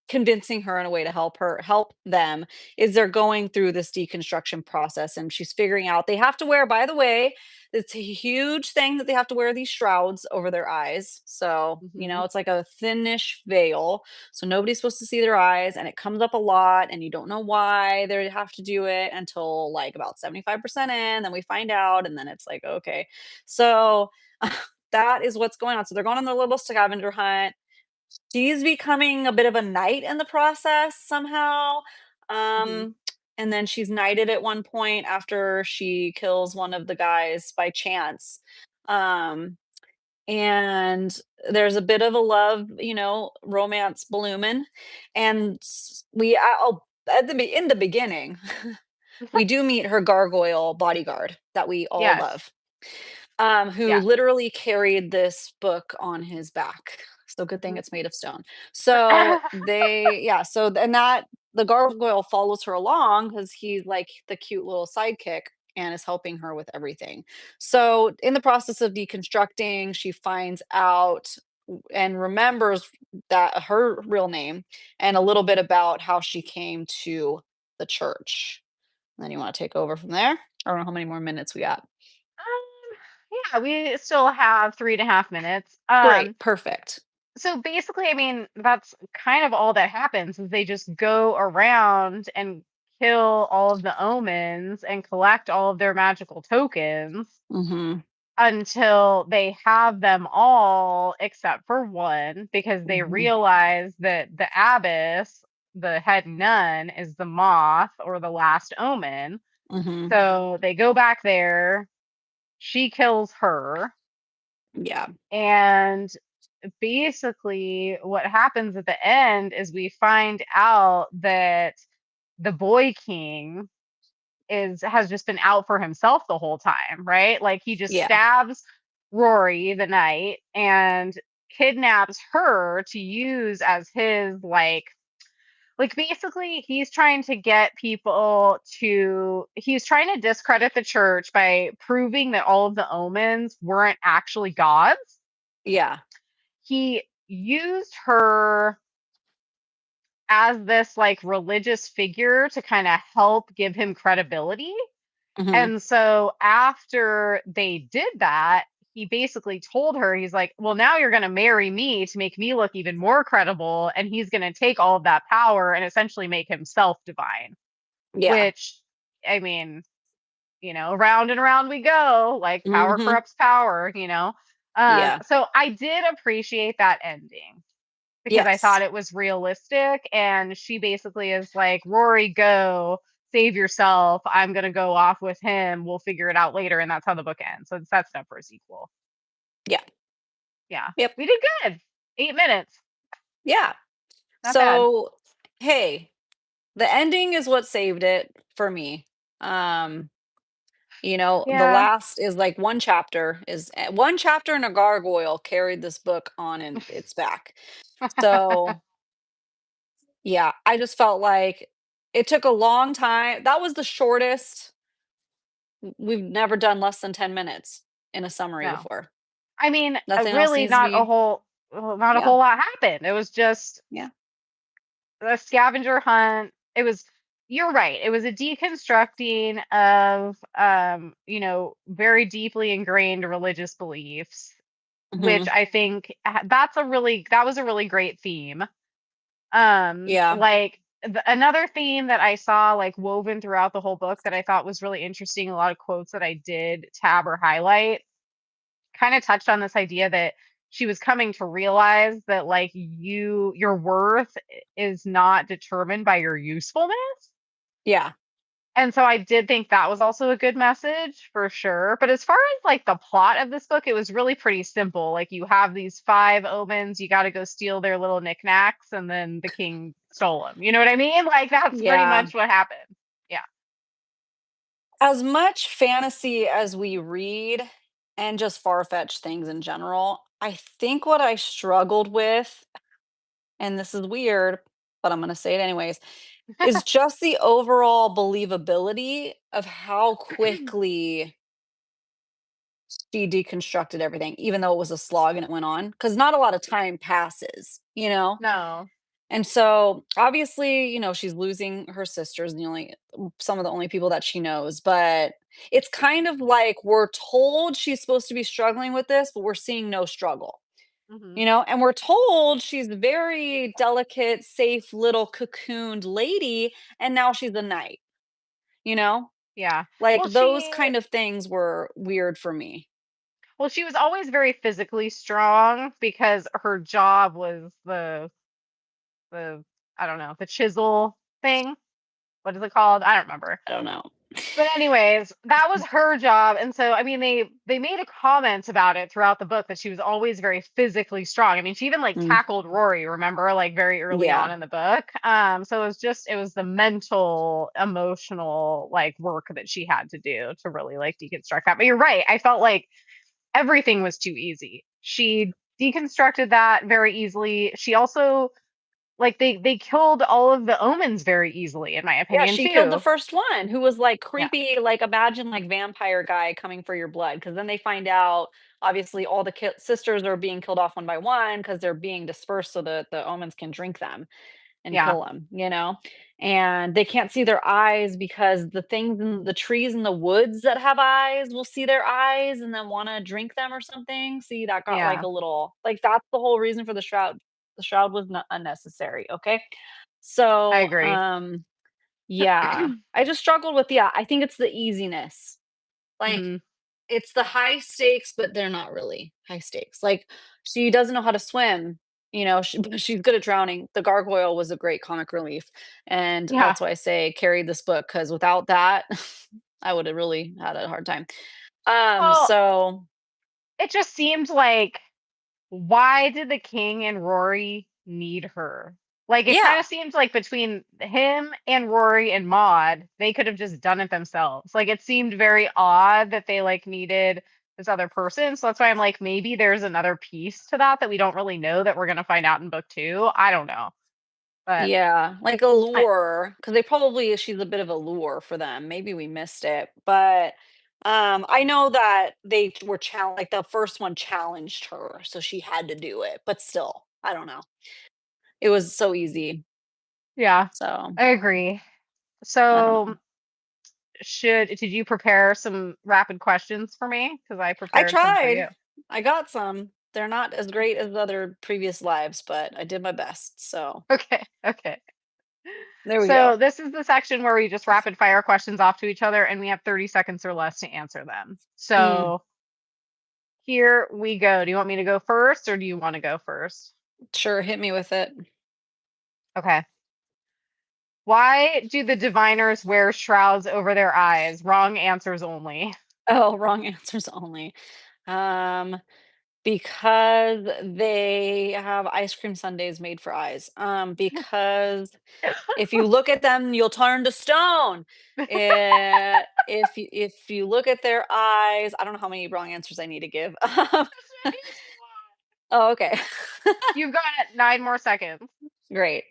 convincing her in a way to help them is they're going through this deconstruction process and she's figuring out they have to wear, by the way, it's a huge thing that they have to wear these shrouds over their eyes. So Hmm. it's like a thinnish veil, so nobody's supposed to see their eyes, and it comes up a lot and you don't know why they have to do it until like about 75% in, then we find out, and then it's like, okay. So that is what's going on. So they're going on their little scavenger hunt. She's becoming a bit of a knight in the process somehow. Hmm. Um, and then she's knighted at one point after she kills one of the guys by chance. Um, and there's a bit of a love, romance blooming. And in the beginning, we do meet her gargoyle bodyguard that we all Yes. love, who Yeah. literally carried this book on his back. So good thing it's made of stone. So and that the gargoyle follows her along because he's like the cute little sidekick and is helping her with everything. So in the process of deconstructing, she finds out and remembers that her real name and a little bit about how she came to the church. And then you want to take over from there? I don't know how many more minutes we got. Yeah, we still have 3.5 minutes. Great, perfect. So basically, I mean, that's kind of all that happens is they just go around and kill all of the omens and collect all of their magical tokens Mhm. until they have them all except for one, because they Mhm. realize that the abbess, the head nun, is the moth or the last omen. Mhm. So they go back there. She kills her. Yeah. And basically, what happens at the end is we find out that the boy king is has just been out for himself the whole time, right? Like he just Yeah. stabs Rory the knight and kidnaps her to use as his like basically he's trying to get people to he's trying to discredit the church by proving that all of the omens weren't actually gods. Yeah. He used her as this like religious figure to kind of help give him credibility. Mhm. And so after they did that, he basically told her, he's like, well, now you're going to marry me to make me look even more credible. And he's going to take all of that power and essentially make himself divine, Yeah. which, I mean, around and around we go, like power Mhm. corrupts power, you know? Yeah. So I did appreciate that ending because I thought Yes. it was realistic. And she basically is like, Rory, go save yourself. I'm going to go off with him. We'll figure it out later. And that's how the book ends. So it's set up for a sequel. Yeah. Yeah. Yep. We did good. 8 minutes. Yeah. Not bad. So, hey, the ending is what saved it for me. Um, the Yeah. last is like one chapter and a gargoyle carried this book on in its back. So, yeah, I just felt like it took a long time. That was the shortest. We've never done less than 10 minutes in a summary No. before. I mean, Nothing else really needs to not a be. whole well, not a Yeah. whole lot happened. It was just Yeah. a scavenger hunt. It was You're right. It was a deconstructing of very deeply ingrained religious beliefs, which Mhm. I think that was a really great theme. Yeah. Like another theme that I saw like woven throughout the whole book that I thought was really interesting, a lot of quotes that I did tab or highlight kind of touched on this idea that she was coming to realize that like your worth is not determined by your usefulness. Yeah. And so I did think that was also a good message for sure. But as far as like the plot of this book, it was really pretty simple. Like you have these five omens, you got to go steal their little knickknacks, and then the king stole them. You know what I mean? Like that's pretty Yeah. much what happened. Yeah. As much fantasy as we read and just far-fetched things in general, I think what I struggled with, and this is weird, but I'm gonna say it anyways, is just the overall believability of how quickly she deconstructed everything, even though it was a slog and it went on. Because not a lot of time passes, you know? No. And so, obviously, she's losing her sisters, some of the only people that she knows, but it's kind of like we're told she's supposed to be struggling with this, but we're seeing no struggle, Hmm. and we're told she's a very delicate, safe little cocooned lady, and now she's a knight, you know? Yeah. Like Well, those she kind of things were weird for me. Well, she was always very physically strong because her job was the I don't know, the chisel thing. What is it called? I don't remember. I don't know. But anyways, that was her job. And so I mean they made a comment about it throughout the book that she was always very physically strong. I mean, she even like Mm, tackled Rory, remember, like very early on yeah. in the book. So it was the mental, emotional like work that she had to do to really like deconstruct that. But you're right. I felt like everything was too easy. She deconstructed that very easily. She also like they killed all of the omens very easily, in my Yeah, opinion, she killed the too. first one who was, like, Yeah. creepy, like, imagine, like, vampire guy coming for your blood. Because then they find out, obviously, all the sisters are being killed off one by one because 'cause they're being dispersed so that the omens can drink them and Yeah. kill them. And they can't see their eyes because the things in the trees in the woods that have eyes will see their eyes and then wanna drink them or something. See, that got, like, Yeah. a little like, that's the whole reason for the shroud. The shroud was not unnecessary, okay? I So, agree. Yeah. I just struggled with, yeah, I think it's the easiness. Like, Hmm. it's the high stakes, but they're not really high stakes. Like, she doesn't know how to swim, but she's good at drowning. The gargoyle was a great comic relief, and Yeah. that's why I say carried this book, because without that, I would have really had a hard time. Well, So it just seemed like, why did the king and Rory need her? Like, it kind yeah, of seems like between him and Rory and Maud, they could have just done it themselves. Like, it seemed very odd that they like needed this other person. So that's why I'm like, maybe there's another piece to that we don't really know that we're gonna find out in book two. I don't know, but yeah, like a I, lure, because they probably she's a bit of a lure for them. Maybe we missed it, but I know that they were like the first one challenged her, so she had to do it. But still, I don't know. It was so easy. yeah, So I agree. I don't So know. did you prepare some rapid questions for me? Because I I prepared some for you. tried. I got some. They're not as great as other previous lives, but I did my best. So Okay, okay. there we go. So this is the section where we just rapid fire questions off to each other and we have 30 seconds or less to answer them. Mm, So here we go. Do you want me to go first or do you want to go first? sure, hit me with it. Okay. Why do the diviners wear shrouds over their eyes? Wrong answers only. Oh, wrong answers only. Um, because they have ice cream sundaes made for eyes. Because if you look at them, you'll turn to stone. If you look at their eyes, I don't know how many wrong answers I need to give. Oh, okay. You've got 9 more seconds. Great.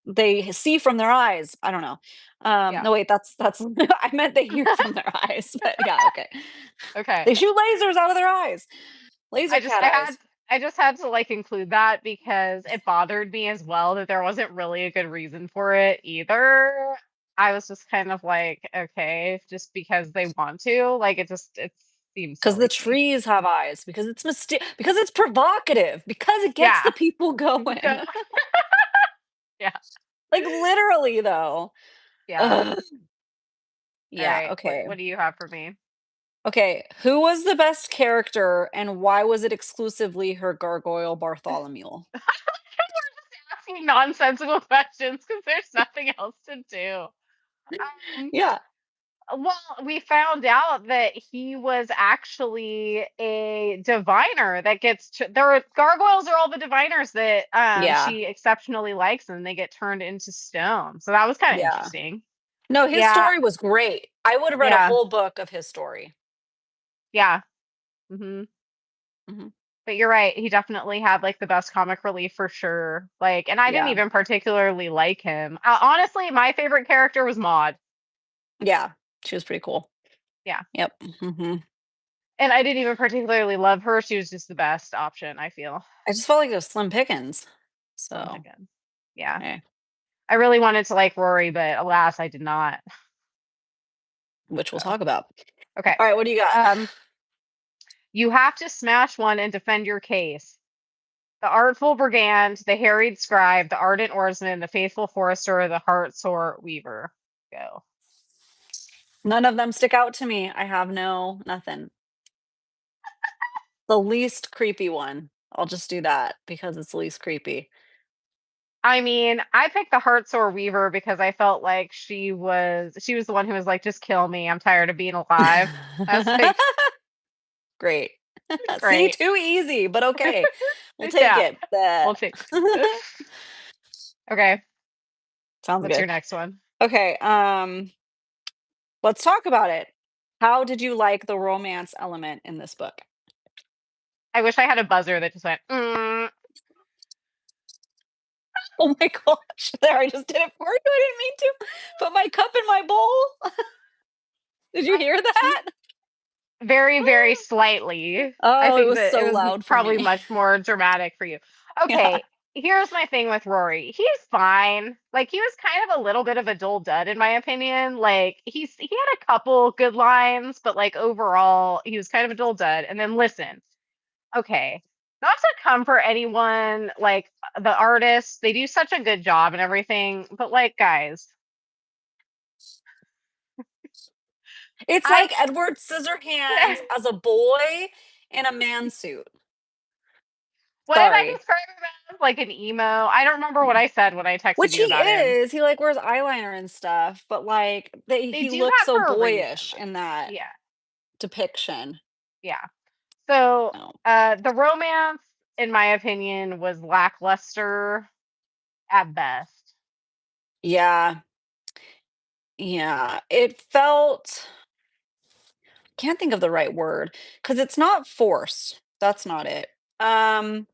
They see from their eyes. I don't know. Yeah. No, wait, that's I meant they hear from their eyes, but yeah, okay. Okay. They shoot lasers out of their eyes. Laser I just cat I had eyes. I just had to like include that because it bothered me as well that there wasn't really a good reason for it either. I was just kind of like, okay, just because they want to, like it seems Because the silly to me. trees have eyes, because it's because it's provocative, because it gets the Yeah. people Go. going. Yeah. Like, literally, though. Yeah. Ugh. All Yeah, right. What okay. what do you have for me? Okay, who was the best character, and why was it exclusively her gargoyle Bartholomew? Asking nonsensical questions because there's nothing else to do. Um, Yeah, Well, we found out that he was actually a diviner that gets there are gargoyles are all the diviners that yeah, she exceptionally likes and they get turned into stone. So that was kind of yeah. interesting. No, his Yeah, story was great. I would have read a yeah, whole book of his story. yeah. Hmm. Mhm. But you're right. He definitely had like the best comic relief for sure. Like, and I didn't Yeah, even particularly like him. Honestly, my favorite character was Maud. yeah, she was pretty cool. Yeah. Yep, mhm. And I didn't even particularly love her. She was just the best option, I feel. I just felt like it was slim pickings. Slim So, pickings. Yeah. eh, I really wanted to like Rory, but alas, I did not. which we'll So, talk about. okay. Alright, what do you got? Um, you have to smash one and defend your case. The artful brigand, the harried scribe, the ardent oarsman, the faithful forester, the heart sore weaver. Go. None of them stick out to me. I have nothing. The least creepy one. I'll just do that because it's the least creepy. I mean, I picked the heart sore weaver because I felt like she was the one who was like, just kill me. I'm tired of being alive. I was like, Great. See, great. too easy, but okay. We'll take Yeah, it. Bleh. we'll take. Okay, Sounds what's good. your next one? Okay, let's talk about it. How did you like the romance element in this book? I wish I had a buzzer that just went, mm. Oh my gosh, there, I just did it for you, I didn't mean to. Put my cup in my bowl. Did you hear that? Very, very slightly. I Oh, it think was that it so was loud for probably me. much more dramatic for you. Yeah. Okay, here's my thing with Rory. He's fine. Like he was kind of a little bit of a dull dud in my opinion. Like he had a couple good lines, but like overall he was kind of a dull dud. And then listen, okay, not to comfort anyone, like the artists, they do such a good job and everything, but like guys. It's I like Edward Scissorhands as a boy in a man suit. what did I Sorry. describe him as? Like an emo? I don't remember what I said when I texted Which you he about him. is. He, like, wears eyeliner and stuff, but, like, They he do looks that so for a reason, boyish in though. that Yeah, depiction. yeah. So, No. the romance, in my opinion, was lackluster at best. Yeah. Yeah. It felt can't think of the right word because it's not forced. That's not it. Um,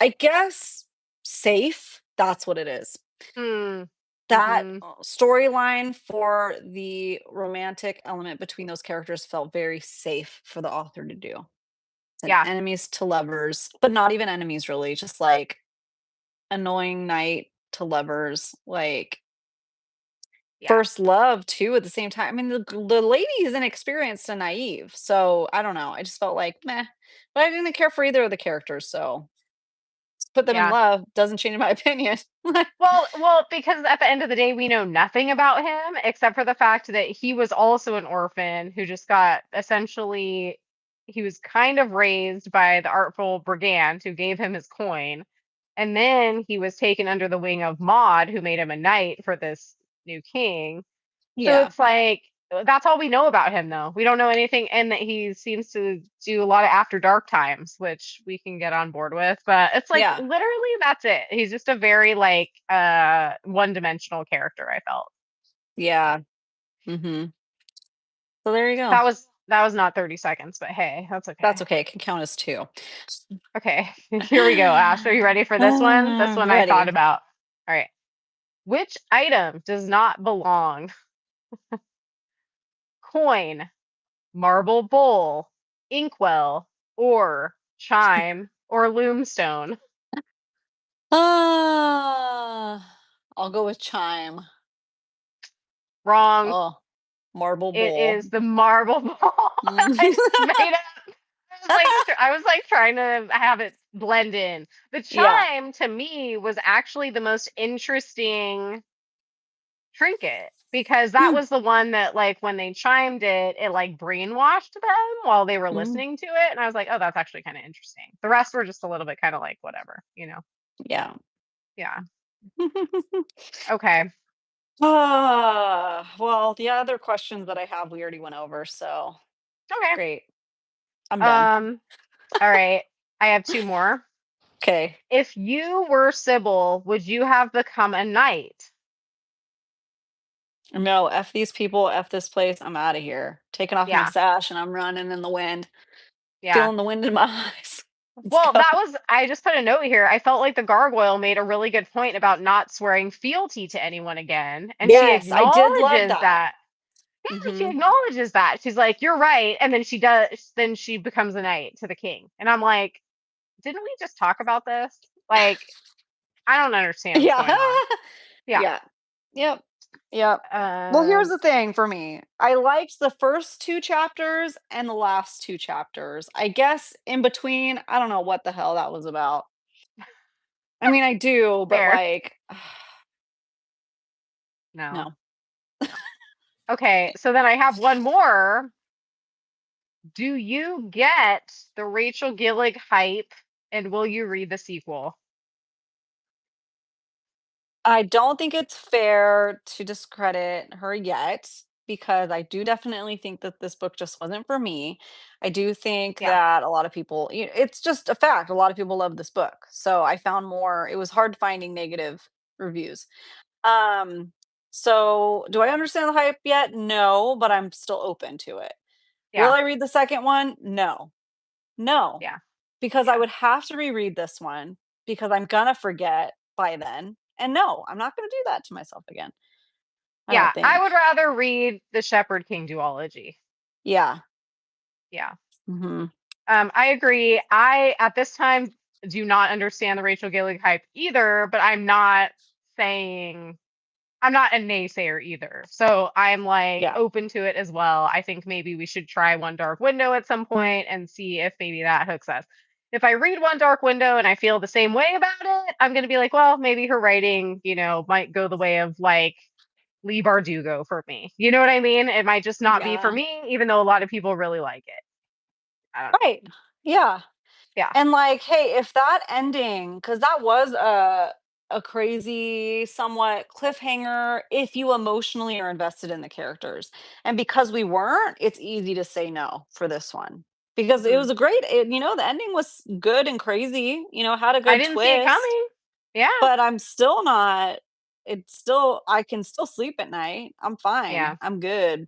I guess safe, that's what it is. Hmm. That, Mhm. storyline for the romantic element between those characters felt very safe for the author to do. And Yeah, enemies to lovers, but not even enemies really, just, like, annoying knight to lovers, like, yeah, first love too at the same time. I mean, the lady is inexperienced and naive, so I don't know, I just felt like, "Meh," but I didn't care for either of the characters, so put them in yeah. love doesn't change my opinion. Well, because at the end of the day, we know nothing about him except for the fact that he was also an orphan who just got essentially he was kind of raised by the artful brigand who gave him his coin. And then he was taken under the wing of Maud, who made him a knight for this new king. So Yeah, it's like that's all we know about him though. We don't know anything and that he seems to do a lot of after dark times, which we can get on board with, but it's like yeah, literally that's it. He's just a very like one-dimensional character, I felt. yeah, mhm. So there you go. That was not 30 seconds, but hey, that's That's okay. okay, it can count as 2. Okay. Here we go. Ash, are you ready for this one? This one I thought Ready. about. All right. Which item does not belong? Coin, marble bowl, inkwell, or chime, or loomstone. I'll go with chime. Wrong. Oh, marble It bowl. is the marble bowl. Mm. I just made up. I was like trying to have it blend in. The Yeah. chime to me was actually the most interesting trinket because that Hmm, was the one that like when they chimed it, it like brainwashed them while they were mm, listening to it. And I was like, oh, that's actually kind of interesting. The rest were just a little bit kind of like whatever. yeah. Yeah. Okay. Well, the other questions that I have, we already went over, so Okay. great. I'm done. Um, all right. I have two more. Okay. If you were Sybil, would you have become a knight? No, F these people, F this place. I'm out of here. Taking off my Yeah. sash and I'm running in the wind, Yeah. feeling the wind in my eyes. Let's Well, go. that was, I just put a note here. I felt like the gargoyle made a really good point about not swearing fealty to anyone again. And she Yes, I did love acknowledges that. that. Yeah, she Hmm. acknowledges that. She's like, you're right. And then she does, then she becomes a knight to the king. And I'm like, didn't we just talk about this? Like, I don't understand what's Yeah. going on. Yeah. Yeah. Yep. Yep. Well, here's Um, the thing for me. I liked the first 2 chapters and the last 2 chapters. I guess in between, I don't know what the hell that was about. I mean, I do, but fair. like, No, no. no. Okay. So then I have one more. Do you get the Rachel Gillig hype and will you read the sequel? I don't think it's fair to discredit her yet because I do definitely think that this book just wasn't for me. I do think Yeah. that a lot of people, it's just a fact. A lot of people love this book. So I found more, it was hard finding negative reviews. Um, so do I understand the hype yet? No, but I'm still open to it. Will Yeah. I read the second one? No. No. Yeah. Because I Yeah. would have to reread this one because I'm gonna forget by then. And no, I'm not gonna do that to myself again. I Yeah. don't I think. would rather read the Shepherd King duology. Yeah. Yeah. Mhm. I agree. I at this time do not understand the Rachel Gillig hype either, but saying I'm not a naysayer either. So I'm like Yeah. open to it as well. I think maybe we should try One Dark Window at some point and see if maybe that hooks us. If I read One Dark Window and I feel the same way about it, I'm going to be like, well, maybe her writing, might go the way of like Lee Bardugo for me. You know what I mean? It might just not be for Yeah. me, even though a lot of people really like it. I don't know. Right. Yeah. Yeah. And like, hey, if that ending, because that was a crazy, somewhat cliffhanger, if you emotionally are invested in the characters, and because we weren't, it's easy to say no for this one because it Mhm. was a great. The ending was good and crazy. Had a I good didn't see it twist, coming. Yeah. but I'm still not. It's still I can still sleep at night. I'm fine. Yeah. I'm good.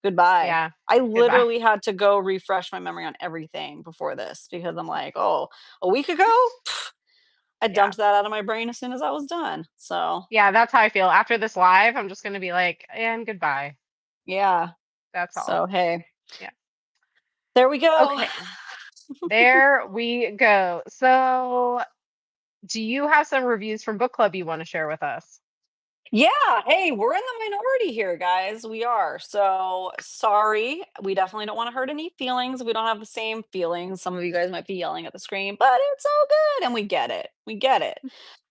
Goodbye. Yeah. I Goodbye. literally had to go refresh my memory on everything before this because I'm like, "Oh, a week ago? I Yeah. dumped that out of my brain as soon as I was done." So, Yeah, that's how I feel. After this live, I'm just gonna be like, and goodbye. yeah. That's all. So, hey, Yeah. there we go. Okay. There we go. So, do you have some reviews from book club you want to share with us? Yeah, hey, we're in the minority here, guys. We are. So, sorry. We definitely don't wanna hurt any feelings. We don't have the same feelings. Some of you guys might be yelling at the screen, but it's all good, and we get it. We get it.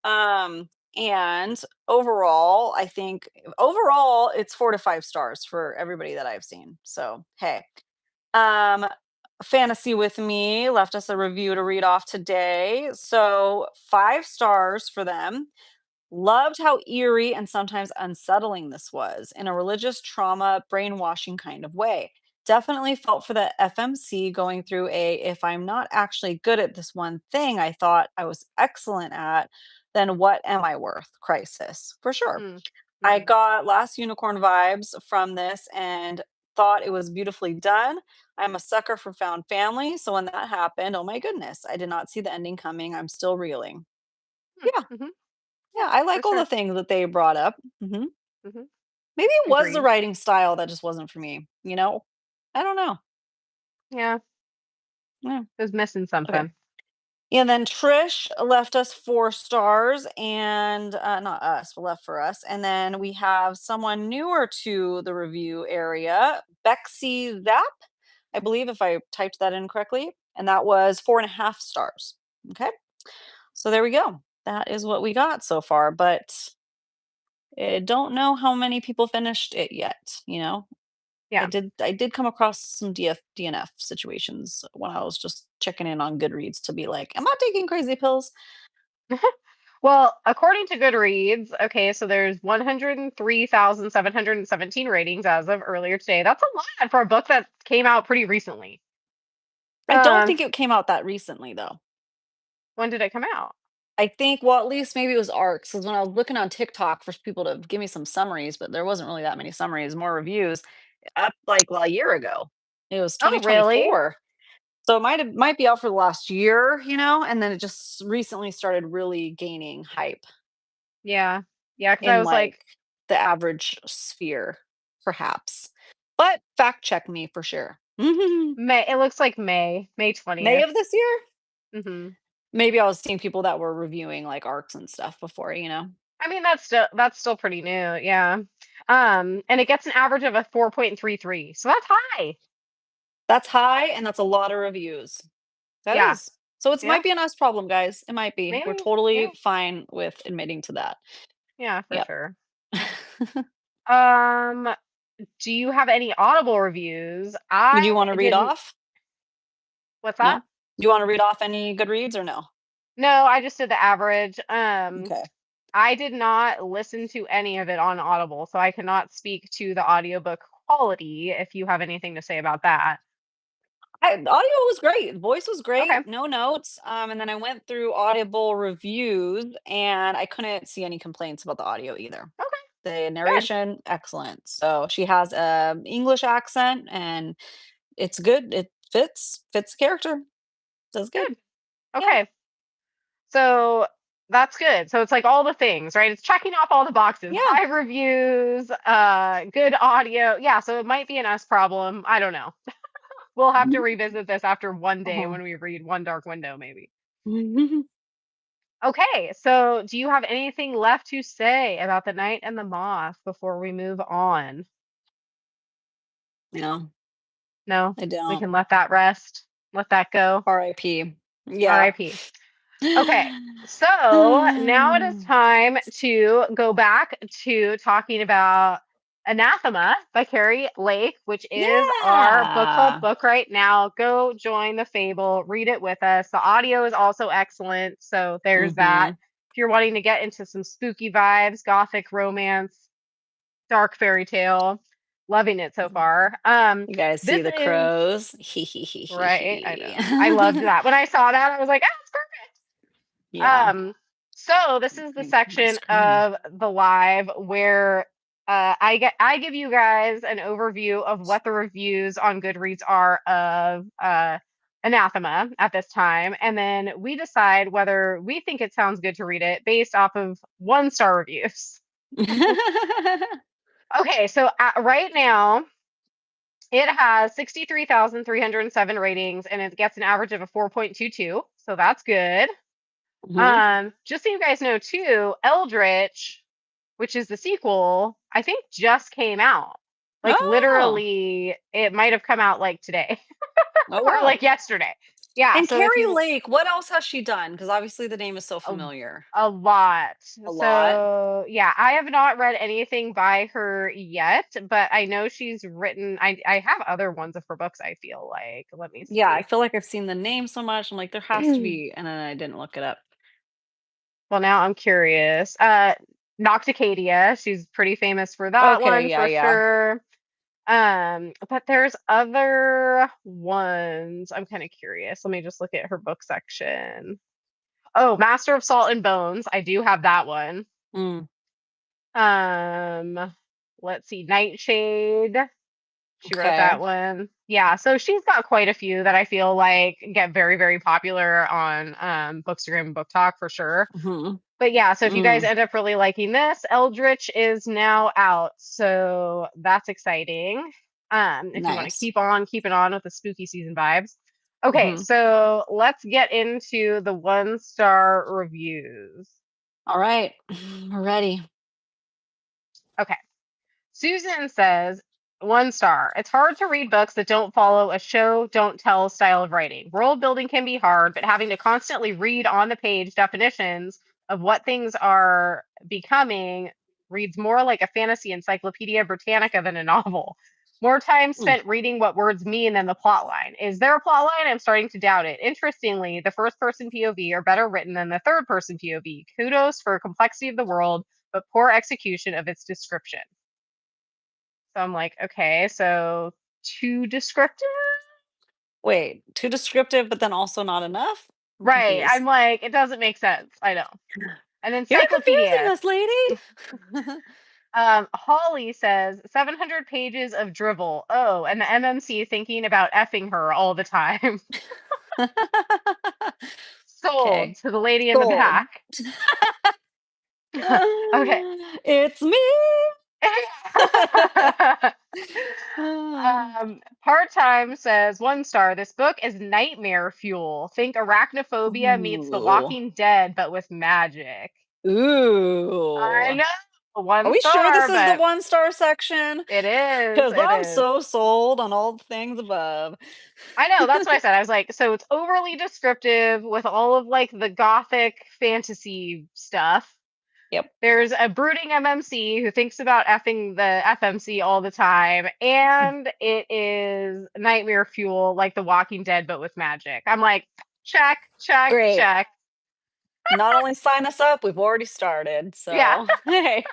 And overall, I think overall it's 4 to 5 stars for everybody that I've seen. So, hey. Um, Fantasy with Me left us a review to read off today. So, 5 stars for them. Loved how eerie and sometimes unsettling this was in a religious trauma, brainwashing kind of way. Definitely felt for the FMC going through a if I'm not actually good at this one thing I thought I was excellent at, then what am I worth? Crisis, for sure. Mm. I Mhm. got Last Unicorn vibes from this and thought it was beautifully done. I'm a sucker for found family. So when that happened, oh my goodness, I did not see the ending coming. I'm still reeling. Mm. Yeah, Mhm. yeah, Yeah, I for like all the sure. things that they brought up. Mhm. Maybe it was the Agreed. writing style that just wasn't for me, you know? I don't know. Yeah, Yeah, it was missing okay. something. And then Trish left us 4 stars and, not us, but left for us. And then we have someone newer to the review area, Bexy Zap, I believe if I typed that in correctly, and that was 4.5 stars. Okay. So there we go. That is what we got so far, but I don't know how many people finished it yet. I Yeah. did I did come across some DNF situations when I was just checking in on Goodreads to be like, "Am I taking crazy pills?" Well, according to Goodreads, okay, so there's 103,717 ratings as of earlier today. That's a lot for a book that came out pretty recently. I don't Um, think it came out that recently though. when did it come out? I think well, at least maybe it was ARCs, 'cause when I was looking on TikTok for people to give me some summaries, but there wasn't really that many summaries, more reviews, up like, well, a year ago. It was Oh, really? 2024. So it might be out for the last year, and then it just recently started really gaining hype Yeah. Yeah, because I in, was like, like, the average sphere, perhaps. But fact check me for sure. May it looks like May May 20th. of this year? Mhm. Maybe I was seeing people that were reviewing, like, ARCs and stuff before. I mean, that's still pretty new, yeah. And it gets an average of a 4.33, so that's high. That's high, and that's a lot of reviews. That Yeah. is. So it Yeah, might be an us problem, guys. It might be. We're maybe. Yeah. totally fine with admitting to that. Yeah, for Yep. sure. Um, do you have any Audible reviews? Did you I wanna read didn't. off? What's No? that? Do you wanna read off any good reads or no? No, I just did the average. Okay. I did not listen to any of it on Audible, so I cannot speak to the audiobook quality if you have anything to say about that. Audio was great, voice was Okay. great, no notes, and then I went through Audible reviews, and I couldn't see any complaints about the audio either. Okay. The Good. narration, excellent. So she has a English accent, and it's good. It fits the character. Does good. Good. Yeah, Okay. So that's good. So it's like all the things, right? It's checking off all the boxes. yeah. High reviews, good audio. Yeah, so it might be an us problem. I don't know. We'll have to revisit this after one day Uh-huh. when we read One Dark Window, maybe. Okay, so do you have anything left to say about The Knight and the Moth before we move on? No, No? I We don't. can let that rest. Let that go. RIP. Yeah. RIP. Okay, so now it is time to go back to talking about Anathema by Keri Lake, which is our book club Yeah. book right now. Go join the Fable, read it with us. The audio is also excellent, so there's that. Mhm. If you're wanting to get into some spooky vibes, gothic romance, dark fairy tale, loving it so far. You guys This see the is crows? Hee hee hee hee right. I hee. know. I loved that. When I saw that, I was like, ah, it's perfect. Yeah. So this is the Make my section screen. of the live where I give you guys an overview of what the reviews on Goodreads are of Anathema at this time, and then we decide whether we think it sounds good to read it based off of 1-star reviews. Okay, so right now it has 63,307 ratings and it gets an average of a 4.22, so that's good. Mhm. Just so you guys know too, Eldritch, which is the sequel, I think just came out. Like Oh. literally, it might have come out like today Oh, or wow. like yesterday. Yeah, And so if Keri you Lake, what else has she done? Because obviously the name is so a, familiar. a lot. A lot? So yeah, I have not read anything by her yet, but I know she's written. I have other ones of her books. I feel like. Let me Yeah, I see. feel like I've seen the name so much. I'm like, there has to be, and then I didn't look it up. Well, now I'm curious. Nocticadia, she's pretty famous for that Okay, one yeah, for yeah. sure. But there's other ones. I'm kind of curious. Let me just look at her book section. Oh, Master of Salt and Bones. I do have that one. Mm, Um, let's see, Nightshade. She wrote okay. that one. Yeah, so she's got quite a few that I feel like get very, very popular on Bookstagram and Book Talk for sure. Mhm. But yeah, so if you guys Mm, end up really liking this, Eldritch is now out. So that's exciting. If you want to nice. keep on keeping on with the spooky season vibes. Okay, Mhm. so let's get into the 1-star reviews. All right. We're ready. Okay. Susan says, 1 star. It's hard to read books that don't follow a show, don't tell style of writing. World building can be hard, but having to constantly read on the page definitions of what things are becoming reads more like a fantasy encyclopedia Britannica than a novel. More time Mm. spent reading what words mean than the plot line. Is there a plot line? I'm starting to doubt it. Interestingly, the first person POV are better written than the third person POV. Kudos for complexity of the world, but poor execution of its description. So I'm like, okay, so too descriptive? Wait, too descriptive, but then also not enough? I'm Right. confused. I'm like, it doesn't make sense. I know. An You're confusing encyclopedia. us, lady. Holly says 700 pages of drivel. Oh, and the MMC thinking about effing her all the time. Sold Okay. to the lady in the Sold. back. Okay. It's me. Part-time says 1 star. This book is nightmare fuel. Think arachnophobia meets The Ooh. Walking Dead, but with magic. I Ooh. know, Are one we sure this star, is the but 1-star section? it is. Because It I'm is. so sold on all the things above. I know. That's what I said. I was like, so it's overly descriptive with all of like the gothic fantasy stuff. Yep. There's a brooding MMC who thinks about effing the FMC all the time, and it is nightmare fuel like The Walking Dead, but with magic. I'm like, check, check, Great. check. Not only sign us up, we've already started. Yeah. So, hey.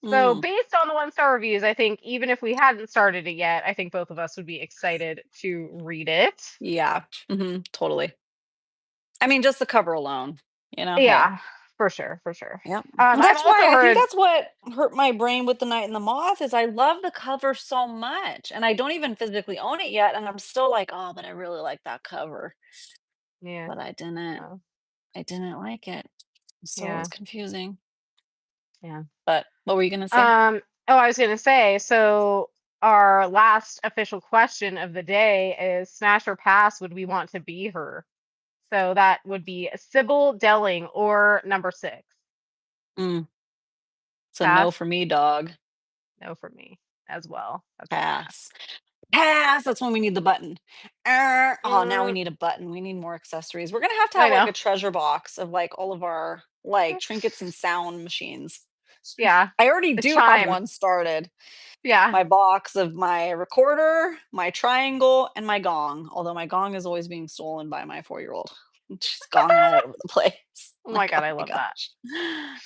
So Mm, based on the 1-star reviews, I think even if we hadn't started it yet, I think both of us would be excited to read it. yeah. Totally. I mean, just the cover alone, hey. Yeah, for sure, for sure. Yep. I've That's also why I think heard, that's what hurt my brain with The Night and the Moth is I love the cover so much, and I don't even physically own it yet, and I'm still like, "Oh, but I really like that cover." yeah, But oh, I didn't like it, so it was yeah, confusing. yeah. But what were you gonna say? Um, oh, I was gonna say, so our last official question of the day is smash or pass, would we want to be her? So that would be Sybil Delling or number 6. Mm, it's a no Pass? for me, dog. No for me as well. That's a pass. Pass. Pass. That's when we need the button. Oh, now we Mm, need a button. We need more accessories. We're gonna have to I have like know. a treasure box of like all of our like trinkets and sound machines. Yeah. I already The do have chime. one started. Yeah. My box of my recorder, my triangle, and my gong. Although my gong is always being stolen by my 4-year-old. She's gonging all over the place. Oh my Like, god, oh I my love that. gosh.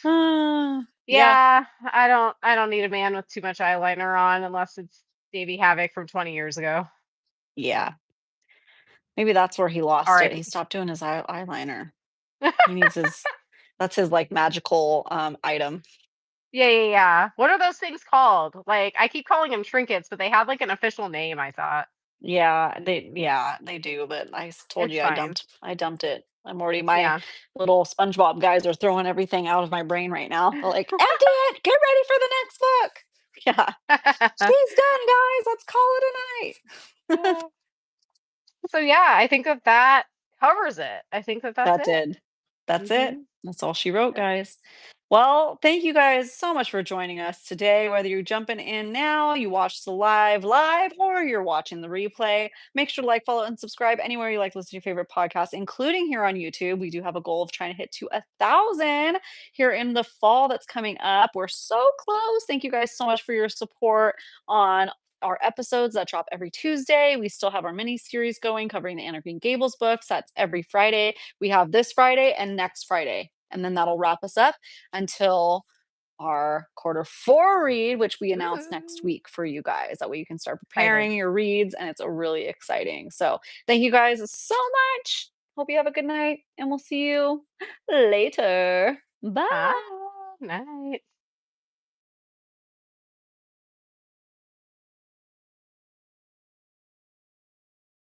Yeah, Yeah, I don't need a man with too much eyeliner on unless it's Davy Havoc from 20 years ago. yeah. Maybe that's where he lost it. He R.I.P. stopped doing his eyeliner. He needs his that's his, like, magical, item. Yeah, yeah, yeah. What are those things called? Like, I keep calling them trinkets, but they have like an official name, I thought. Yeah, they do, but told It's you fine. I dumped it. I'm already my Yeah. little SpongeBob guys are throwing everything out of my brain right now. They're like, "Empty it! Get ready for the next book!" Yeah. "She's done, guys. Let's call it a night." So yeah, I think that that covers it. I think that that's That it. did. That's it. Mhm. That's all she wrote, guys. Well, thank you guys so much for joining us today. Whether you're jumping in now, you watched the live, or you're watching the replay, make sure to like, follow, and subscribe anywhere you like to listen to your favorite podcasts, including here on YouTube. We do have a goal of trying to hit to 1,000 here in the fall that's coming up. We're so close. Thank you guys so much for your support on our episodes that drop every Tuesday. We still have our mini series going covering the Anna Green Gables books. That's every Friday. We have this Friday and next Friday. And then that'll wrap us up until our quarter 4 read, which we announce next Ooh, week for you guys. That way you can start excited. preparing your reads, and it's a really exciting. So thank you guys so much. Hope you have a good night, and we'll see you later. Hi. Bye. Night.